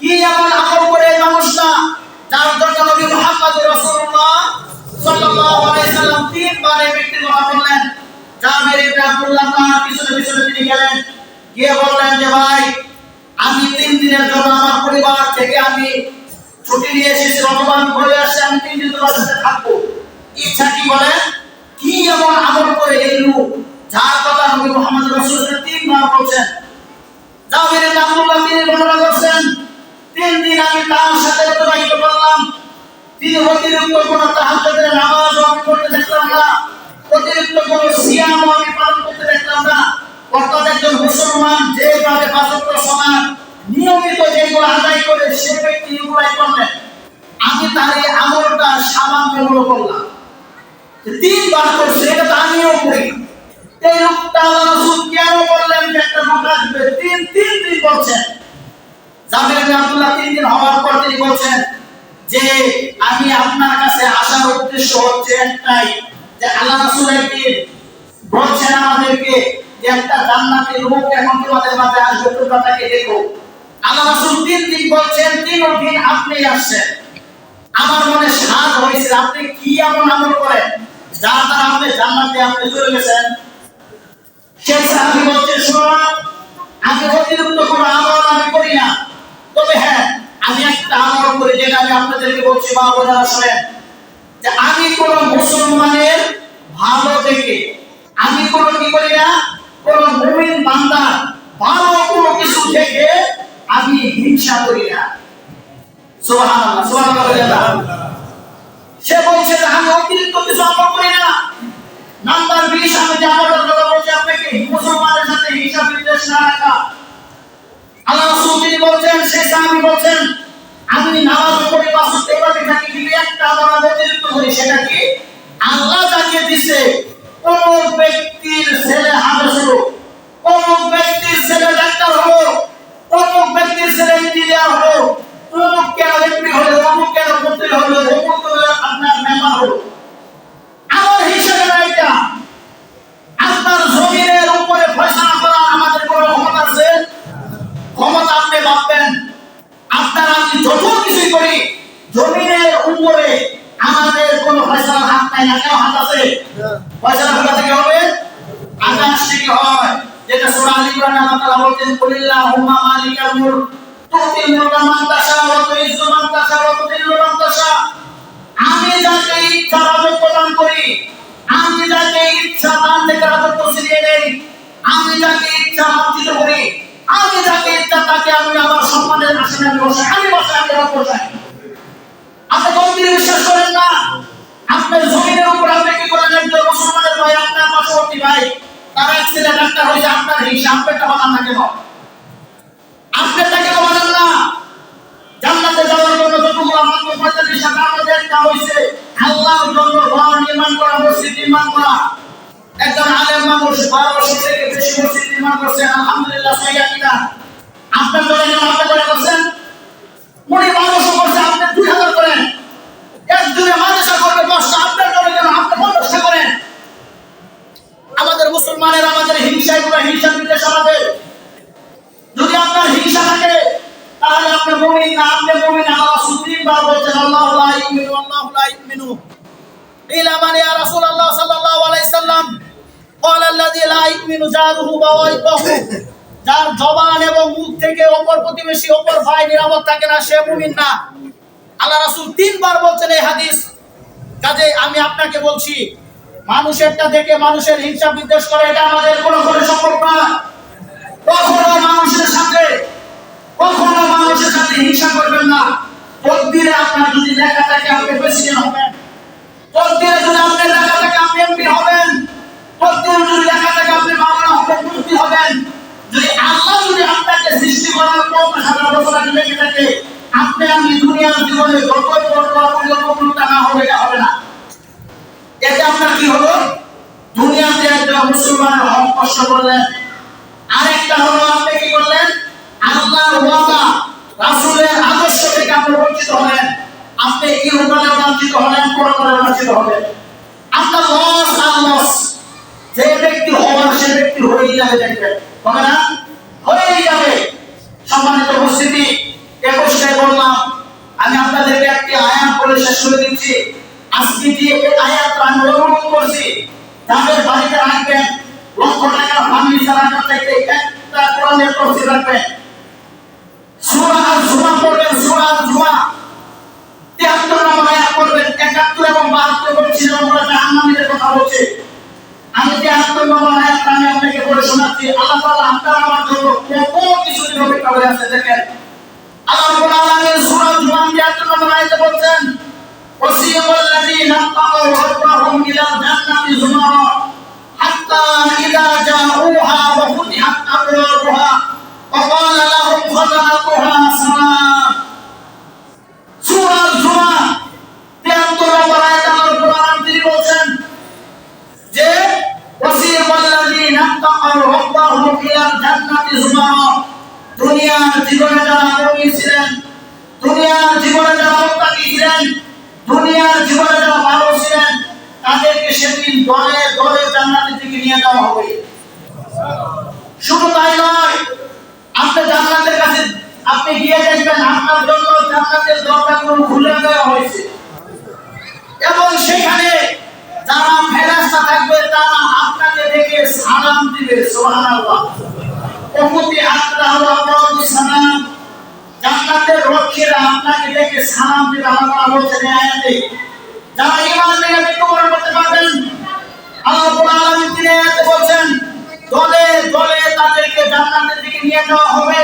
Speaker 1: কি এমন আমল করে মানুষটা যার জন্য নবী মুহাম্মদ রাসূলুল্লাহ সাল্লাল্লাহু আলাইহি সাল্লাম তিনবার এই ব্যক্তির কথা বললেন। জাবির ইবনে আব্দুল্লাহ তার পিছনে পিছনে তিনি গেলেন, গিয়ে বললেন যে ভাই, আমি 3 দিনের জন্য আমার পরিবার থেকে আমি ছুটি নিয়ে এসেছি, অথবা আমি ঘরে আসছি, আমি 3 দিন তোমার সাথে থাকবো। ইচ্ছা কি বলেন, কি এমন আমল করে এই লোক যার কথা নবী মুহাম্মদ রাসূলুল্লাহ তিনবার বলছেন। জাবির ইবনে আব্দুল্লাহ তিনি বর্ণনা করছেন, 3 দিন আমি তার সাথে অতিবাহিত করলাম। তিনি অতিরিক্ত কোন তাহাজ্জুদের নামাজও আমি পড়তে দেখলাম না, অতিরিক্ত কোন সিয়ামও আমি পালন করতে দেখলাম না। অর্থাৎ একজন মুসলমান যেভাবে 5 ওয়াক্ত সালাত নিয়মিত যেগুলো আদায় করে সে ব্যক্তি এগুলাই করলেন, আমি তার এই আমলটা সামান্য মনে করলাম। 3 বার করছে, এটা তো আমিও করি। এই লোকটা আল্লাহ রাসূল কেন বললেন যে একটা লোক আসবে, তিন দিন বলছেন। জাবির ইবনে আব্দুল্লাহ 3 দিন হওয়ার পর তিনি বলছেন যে আমি আপনার কাছে আসার উদ্দেশ্য হচ্ছে একটাই, যে আল্লাহ রাসূল একদিন বলছেন আমাদেরকে যে একটা জান্নাতি লোক এখন তোমাদের মাঝে আসবে, তোমরা তাকে দেখো। আল্লাহ রাসূল 3 দিন বলছেন, 3 দিন আপনি আসছেন। আমার মনে সাজ হয়েছে আপনি কি এমন আমল করেন যার দ্বারা আপনি জান্নাতে আপনি চলে গেছেন। সেই সাহাবী বলছেন, শোনো, আমি অতিরিক্ত কোনো আমল আমি করি না, তবে হ্যাঁ আমি একটা আমল করি যেটা আমি আপনাদেরকে বলছি, মা বোনেরা শুনেন, যে আমি কোন মুসলমানের ভালো দেখে আমি কোন কি করি না, কোন মুমিন বান্দা ভালো কোনো কিছু দেখে আমি হিংসা করি না। সুবহানাল্লাহ, সুবহানাল্লাহ। সে বলছে যে আমি অতিরিক্ত কিছু আমল করি না। নাম্বার 20 আমি যে আমলটার কথা বলছি আপনাকে, মুসলমানের সাথে হিংসা বিদ্বেষ না রাখা। আল্লাহ রাসূল তিনি বলছেন, সেই সাহাবী বলছেন, আমি নামাজ পড়ি, 5 ওয়াক্ত ইবাদত থাকি, কিন্তু একটা আমল আমি অতিরিক্ত করি, সেটা কি, আল্লাহ যাকে দিয়েছে কোন ব্যক্তির ছেলে হাফেজ হলো, কোন ব্যক্তির ছেলে ডাক্তার হলো, কোন ব্যক্তির ছেলে ইঞ্জিনিয়ার হলো, কোন কেন এমপি হলো, কোন কেন মন্ত্রী হলো, কোন আপনার মেম্বার হলো, আমার হিসাবে না। এটা আপনার জমিনের উপরে ফয়সালা করা আমাদের কোনো ক্ষমতা আছে? ক্ষমতা আপনি ভাববেন আপনার আমি যত কিছু করি, জমিনের উপরে আমাদের কোনো ফয়সালার হাত নাই। না, কেন হাত আছে? ফয়সালা কোথা থেকে হবে? আকাশ থেকে হয়। যেটা সূরা আল ইমরানে আল্লাহ তাআলা বলতেন, কুলিল্লাহুম্মা মালিকাল মুলক তুতিল মুলকা মান তাশা ওয়া তুইজ্জু মান তাশা ওয়া তুযিল্লু মান তাশা। আমি যাকে ইচ্ছা রাজত্ব দান করি, আমি যাকে ইচ্ছা দান থেকে রাজত্ব ছিনিয়ে নেই, আমি যাকে ইচ্ছা লাঞ্ছিত করি, আমি যাকে ইচ্ছা তাকে আমি আমার সম্মানের আসনে আমি বসাই, আমি বসাই। আপনি কোনদিন বিশ্বাস করেন না? আপনার জমিনের উপর আপনি কি করেন? একজন মুসলমানের ভাই, আপনার পার্শ্ববর্তী ভাই, তার এক ছেলে ডাক্তার হয়েছে, আপনার হিংসা, আপনারটা বানান না কেন? আপনারটাকে বানান না। জান্নাতে যাওয়ার জন্য যতগুলো মাত্র 45টা আমাদের কাজ হইছে আল্লাহর জন্য ঘর নির্মাণ করা, মসজিদ নির্মাণ করা। একজন আলেম মানুষ 12 বছর থেকে বেশি মসজিদ নির্মাণ করছেন, আলহামদুলিল্লাহ, সহিহ কিনা? আপনার দলে কেন আপনি করে করছেন? উনি 12 বছর করছে, আপনি 2000 করেন। একজনে মাদ্রাসা করবে 10টা, আপনার দলে কেন আপনি 50টা করেন? আমাদের মুসলমানের আমাদের হিংসায় পুরো হিংসা বিদ্বেষ আমাদের। যদি আপনার হিংসা থাকে তাহলে আপনি মুমিন না, আপনি মুমিন। আল্লাহ রাসূল 3 বার বলেছেন, আল্লাহু লা ইউমিনু, আল্লাহু লা ইউমিনু। قيل من يا رسول الله صلى الله عليه وسلم قال الذي لا يؤمن جاره بوائقه যার জবান এবং মুখ থেকে অপর প্রতিবেশী অপর ভাই নিরাপদ থাকে না সে মুমিন না। আল্লাহ রাসূল তিনবার বলছেন এই হাদিস। কাজে আমি আপনাকে বলছি মানুষেরটা দেখে মানুষের হিংসা বিদ্বেষ করে এটা আমাদের কোনো সম্পর্ক না। কখনো মানুষের সাথে হিংসা করবেন না। তকদিরে আপনার যদি লেখা থাকে আপনি প্রেসিডেন্ট হবেন, তকদিরে যদি আপনার লেখা থাকে আপনি এমপি হবেন, তকদিরে যদি লেখা থাকে আপনি মাওলানা হবেন, মুফতি হবেন। যদি আল্লাহ যদি আপনাকে সৃষ্টি করার পর 50,000 বছর আগে লেখে থাকে আপনি আমি দুনিয়ার জীবনে যতই বড় পরিকল্পনা না হবে এটা হবে না। এতে আপনার কি হলো? দুনিয়াতে একজন মুসলমানের হক কষ্ট করলেন, আরেকটা হলো আপনি কি করলেন? আল্লাহর ওয়াদা রাসূলের আদর্শ থেকে আপনি বঞ্চিত হলেন। আপনি ইহকালে বঞ্চিত হলেন, পরকালে বঞ্চিত হলেন। আপনার লস আর লস। যে ব্যক্তি হওয়ার সে ব্যক্তি হয়েই যাবে, দেখবেন হবে না? হয়েই যাবে। সম্মানিত উপস্থিতি, 21টায় বললাম আমি আপনাদেরকে একটি আয়াত বলে শেষ করে দিচ্ছি। আজকে যে এই আয়াতটা আমি অনুরোধ করছি যাদের বাড়িতে রাখবেন লক্ষ টাকা ফার্নিচার রাখার চাইতে একটা কোরআনের তফসির রাখবেন। সূরা আল-জুমা পড়বেন, সূরা আল-জুমা 73 নম্বর আয়াত পড়বেন। 71 এবং 72 বলছি আমরা জাহান্নামীদের কথা বলছি। আমি 73 নম্বর আয়াতটা আমি আপনাকে পড়ে শোনাচ্ছি। আল্লাহ তাআলা আপনার আমার জন্য কত কিছু অপেক্ষা করে আছে দেখেন। আল্লাহ রাব্বুল আলামিন সূরা আল-জুমা 73 নম্বর আয়াতে বলছেন وَسِيقَ الَّذِينَ اتَّقَوْا رَبَّهُمْ إِلَى الْجَنَّةِ زُمَرًا حَتَّى إِذَا جَاءُوهَا وَفُتِحَتْ أَبْوَابُهَا وَقَالَ لَهُمْ خَزَنَتُهَا سَلَامٌ। সূরা আল-জুমা 73 নম্বর আয়াতে আল্লাহ রাব্বুল আলামিন তিনি বলছেন যে وَسِيقَ الَّذِينَ اتَّقَوْا رَبَّهُمْ إِلَى الْجَنَّةِ زُمَرًا। দুনিয়ার জীবনে যারা মুমিন ছিলেন, দুনিয়ার জীবনে যারা মুত্তাকি ছিলেন, দুনিয়ার জীবনে যারা ভালো ছিলেন তাদেরকে সেদিন দলে দলে জান্নাতের দিকে নিয়ে যাওয়া হবে। শুধু তাই নয়, আপনি জান্নাতের কাছে আপনি গিয়ে দেখবেন আপনার জন্য জান্নাতের দরজাগুলো খুলে দেওয়া হয়েছে এবং সেখানে যারা ফেরেশতা থাকবে তারা আপনাকে দেখে সালাম দিবে। সুবহানাল্লাহ। উম্মতি আল্লাহু আকবার সালাম। জান্নাতের রক্ষীরা আপনাকে দেখে সালাম দিবে। আল্লাহ বলছেন এই আয়াতে যারা ঈমান নিয়ে মৃত্যুবরণ করতে পারবেন আল্লাহ রাব্বুল আলামিন তিনি আয়াতে বলছেন দলে দলে তাদেরকে জান্নাতের দিকে নিয়ে যাওয়া হবে।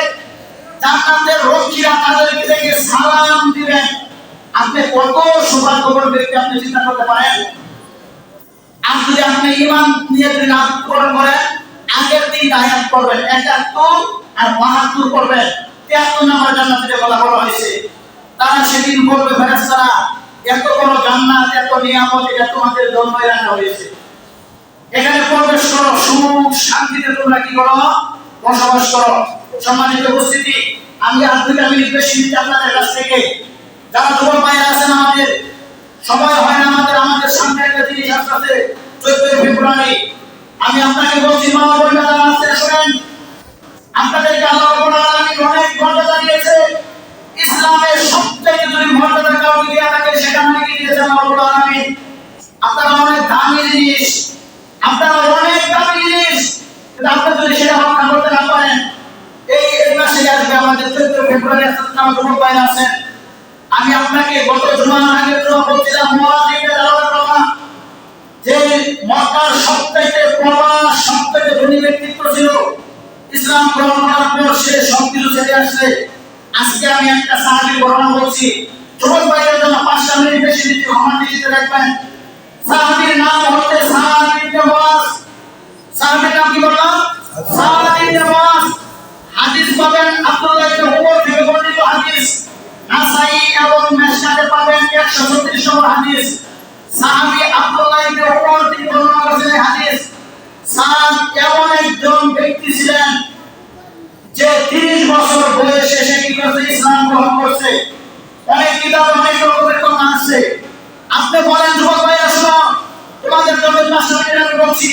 Speaker 1: জান্নাতের রক্ষীরা তাদেরকে দেখে সালাম দিবেন। আপনি কত সৌভাগ্যবান ব্যক্তি আপনি চিন্তা করতে পারেন। আর যদি আপনি ঈমান নিয়ে যদি না পূরণ করেন আগের দিন আয়াত পড়বেন 71 আর 72 পড়বেন। 73 নম্বর জান্নাতের কথা বলা হয়েছে। তারা সেদিন বলবে ফেরেশতারা এত বড় জান্নাত, এত নিয়ামত এটা তোমাদের জন্যই রাখা হয়েছে। এখানে প্রবেশ করো, সুখ শান্তিতে তোমরা কি করো? বসবাস করো। সম্মানিত উপস্থিতি, আমি আর 2 মিনিট বেশি নিতে আপনাদের কাছ থেকে। যারা যুবক ভাইরা আছেন আমাদের সময় হয় না, আমাদের সামনে একটা জিনিস আসছে 14 ফেব্রুয়ারি। আমি আপনাকে বলছি মা বোনেরা যারা আছেন শুনেন, আপনাদেরকে আল্লাহ রাব্বুল আলামিন অনেক মর্যাদা দিয়েছে। ইসলামের সবথেকে যদি মর্যাদা কাউকে দেয়া থাকে সেটা নাকি দিয়েছে আল্লাহ রাব্বুল আলামিন। আপনারা অনেক দামি জিনিস, আপনারা অনেক দামি জিনিস, কিন্তু আপনি যদি সেটা রক্ষা করতে না পারেন এই মাসে আসবে আমাদের 14 ফেব্রুয়ারি আপনারা যুবক ভাইরা আছেন। আমি আপনাকে গত জুমার আগে বলছিলাম মুআযিবের আলাদা কথা যে মক্কার সবথেকে প্রবাস সবথেকে ধনী ব্যক্তিত্ব ছিল। ইসলাম গ্রহণ করার পর সে সবকিছু ছেড়ে আসছে। আজকে আমি একটা সাহাবীর বর্ণনা বলছি, যুবক ভাইদের জন্য 5 মিনিট বেশি দিতে আমার দৃষ্টিতে রাখবেন। সাহাবীর নাম হচ্ছে সাদ ইবনে মুআজ। সাহাবীর নাম কি বললাম? সাদ ইবনে মুআজ। হাদিস পাবেন আব্দুল্লাহ ইবনে উমর থেকে বর্ণিত হাদিস, নাসাই এবং মিশকাতে পাবেন 136 নম্বর হাদিস। সাহাবী আব্দুল্লাহ ইবনে উমর তিনি বর্ণনা করেছেন এই হাদিস। সাদ এমন একজন ব্যক্তি ছিলেন যে 30 বছর বয়সে সে কি করেছে? ইসলাম গ্রহণ করছে। অনেক কিতাব অনেক রকমের কথা আছে। আপনি বলেন যুবক ভাইরা শুনো, তোমাদের জন্য 5 মিনিট আমি বলছি।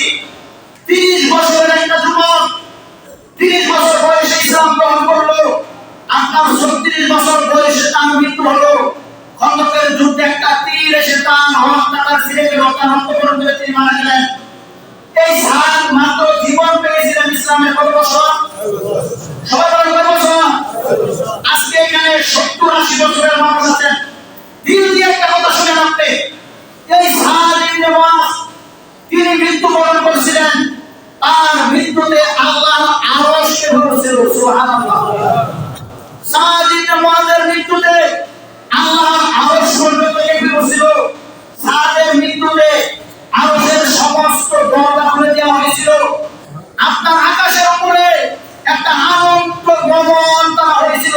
Speaker 1: 30 বছরের একটা যুবক 30 বছর বয়সে ইসলাম গ্রহণ করলো, আপনার 36 বছর বয়সে তার মৃত্যু হলো। খন্দকের যুদ্ধে একটা তীর এসে তার হক তার ছিঁড়ে গেল। আল্লাহ আত্মগ্রহণ করে তিনি মারা গেলেন। এই সাদ মাত্র জীবন পেয়েছিলেন ইসলামের কত বছর? সবাই বলেন কত বছর? আজকে এখানে 70-80 বছরের মানুষ আছেন। দিল দিয়ে একটা কথা শুনেন আপনি, এই সাদ ইবনে মুআজ তিনি মৃত্যুবরণ করেছিলেন, তার মৃত্যুতে আল্লাহর আরশকে ভরেছিল। সুবহানাল্লাহ। সাদ ইবনে মুআজের মৃত্যুতে আল্লাহর আরশ পর্যন্ত কেঁপে উঠেছিল। সাদের মৃত্যুতে আরশের সমস্ত দরজা খুলে দেওয়া হয়েছিল। আপনার আকাশের উপরে একটা আনন্দ ভ্রমণ করা হয়েছিল।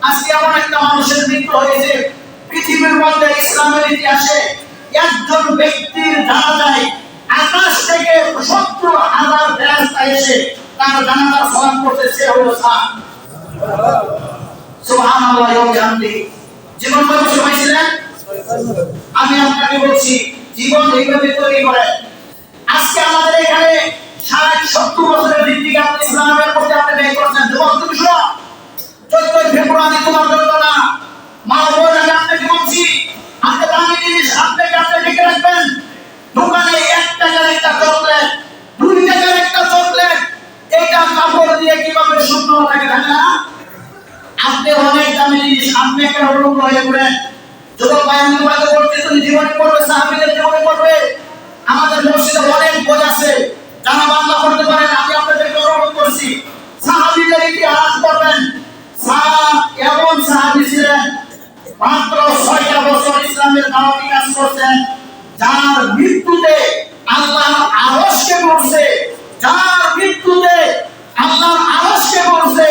Speaker 1: আজকে এমন একটা মানুষের মৃত্যু হয়েছে, পৃথিবীর মধ্যে ইসলামের ইতিহাসে একজন ব্যক্তির জানা যায় আকাশ থেকে 70,000 ফেরেশতা এসে তার জানাজার সালাম করতেছে, হলো সাদ। সুবহানাল্লাহ ওয়া বিহামদিহি। জীবন কত সময় ছিলেন? আমি আপনাকে বলছি, জীবন এইভাবে তৈরি করে। আজকে আমাদের এখানে 60-70 বছরের ভিত্তিকে আপনি ইসলামের প্রতি আপনি ব্যয় করছেন। যুবক তুমি শোনো, 14 ফেব্রুয়ারি তোমার জন্য না, মা বোন আমি আপনাকে বলছি, আপনি দামি জিনিস আপনাকে আপনি রেখে রাখবেন। দোকানে 1 টাকার একটা চকলেট, 2 টাকার একটা চকলেট, এটা কাপড় দিয়ে কিভাবে শুকনো থাকে, থাকে না? আপনি অনেক দামি জিনিস আপনি একটা অনুভব হয়ে পড়েন। যুবক ভাই আমি তোমাকে বলছি, তুমি জীবনে পড়বে, সাহাবীদের জীবনে পড়বে। আমাদের মসজিদে অনেক বই আছে, যারা বাংলা পড়তে পারেন আমি আপনাদেরকে অনুরোধ করছি, সাহাবীদের ইতিহাস পড়বেন। সাহাব এমন সাহাবী ছিলেন, মাত্র 6টা বছর ইসলামের দাওয়াতি কাজ করছেন, যার মৃত্যুতে আল্লাহর আরশকে ভরছে, যার মৃত্যুতে আল্লাহর আরশকে ভরছে,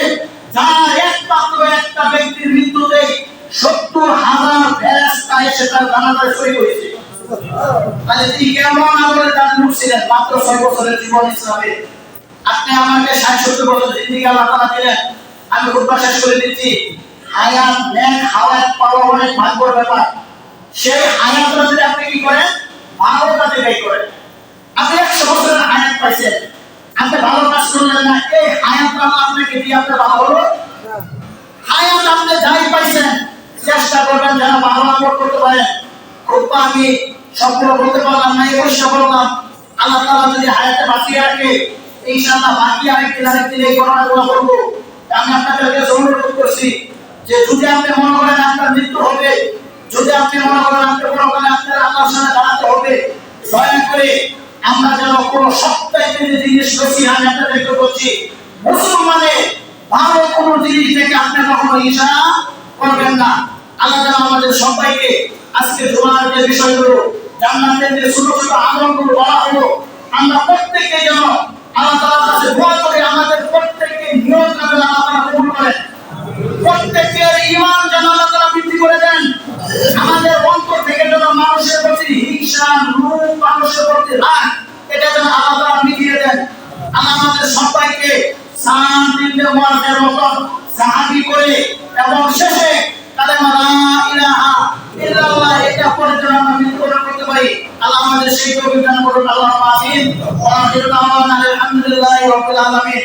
Speaker 1: যার একমাত্র একটা ব্যক্তির মৃত্যুতে 70,000 ফেরেশতা এসে তার জানাজায় শহীদ হয়েছে। তাহলে তিনি কেমন আমলের দান করছিলেন? মাত্র 6 বছরের জীবন ইসলামে। আপনি আমাকে 60-70 বছর জিন্দেগি আল্লাহ তাআলা দিলেন। আমি খুতবা শেষ করে দিচ্ছি। হায়াত নেক হায়াত পাওয়া অনেক ভাগ্যের ব্যাপার। সেই হায়াতটা যদি আপনি কি করেন? ভালো কাজে ব্যয় করেন। আপনি 100 বছরের হায়াত পাইছেন, আপনি ভালো কাজ করলেন না, এই হায়াতটা আপনাকে দিয়ে আপনি ভালো হলো? হায়াত আপনি যাই পাইছেন চেষ্টা করবেন যেন ভালো আমল করতে পারেন। খুতবা আমি সবগুলো বলতে পারলাম না, এই চেষ্টা করলাম। আল্লাহ তাআলা যদি হায়াতে বাঁচিয়ে রাখে ইনশাআল্লাহ বাকি আরেকদিন এই ঘটনাগুলো বলবো। আমি আপনাদেরকে অনুরোধ করছি যে যদি আপনি মনে করেন আপনার মৃত্যু হবে, যদি আপনি মনে করেন আপনি পরকালে আপনার আল্লাহর সাথে দাঁড়াতে হবে, দয়া করে আমরা যেন কোনো সপ্তাহে জিনিস বেশি আমি আপনাদেরকে বলছি, মুসলমানের ভালো কোনো জিনিস থেকে আপনি কখনো ঈর্ষা করবেন না। আল্লাহ যেন আমাদের সবাইকে আজকে জুমার যে বিষয়গুলো, জান্নাতের যে ছোট ছোট আমলগুলো বলা হলো, আমরা প্রত্যেককে যেন আল্লাহ তাআলার কাছে দোয়া করি আমাদের প্রত্যেককে নিয়ত করে আল্লাহ তাআলা কবুল করেন। প্রত্যেকের ঈমান যেন আল্লাহ তাআলা বৃদ্ধি করে দেন। আমাদের অন্তর থেকে যেন মানুষের প্রতি হিংসা, লোভ, মানুষের প্রতি রাগ, এটা যেন আল্লাহ তাআলা মিটিয়ে দেন। আল্লাহ আমাদের সবাইকে সাদ ইবনে মুআজের মত সাহাবী করে এবং শেষে কালেমা লা ইলাহা ইল্লাল্লাহ এটা পড়ে যেন আমরা মৃত্যুবরণ করতে পারি। আল্লাহ আমাদের সেই তৌফিক দান করুন। আল্লাহুম্মা আমিন। ওয়া আখিরু দাওয়ানা আলহামদুলিল্লাহি রাব্বিল আলামিন।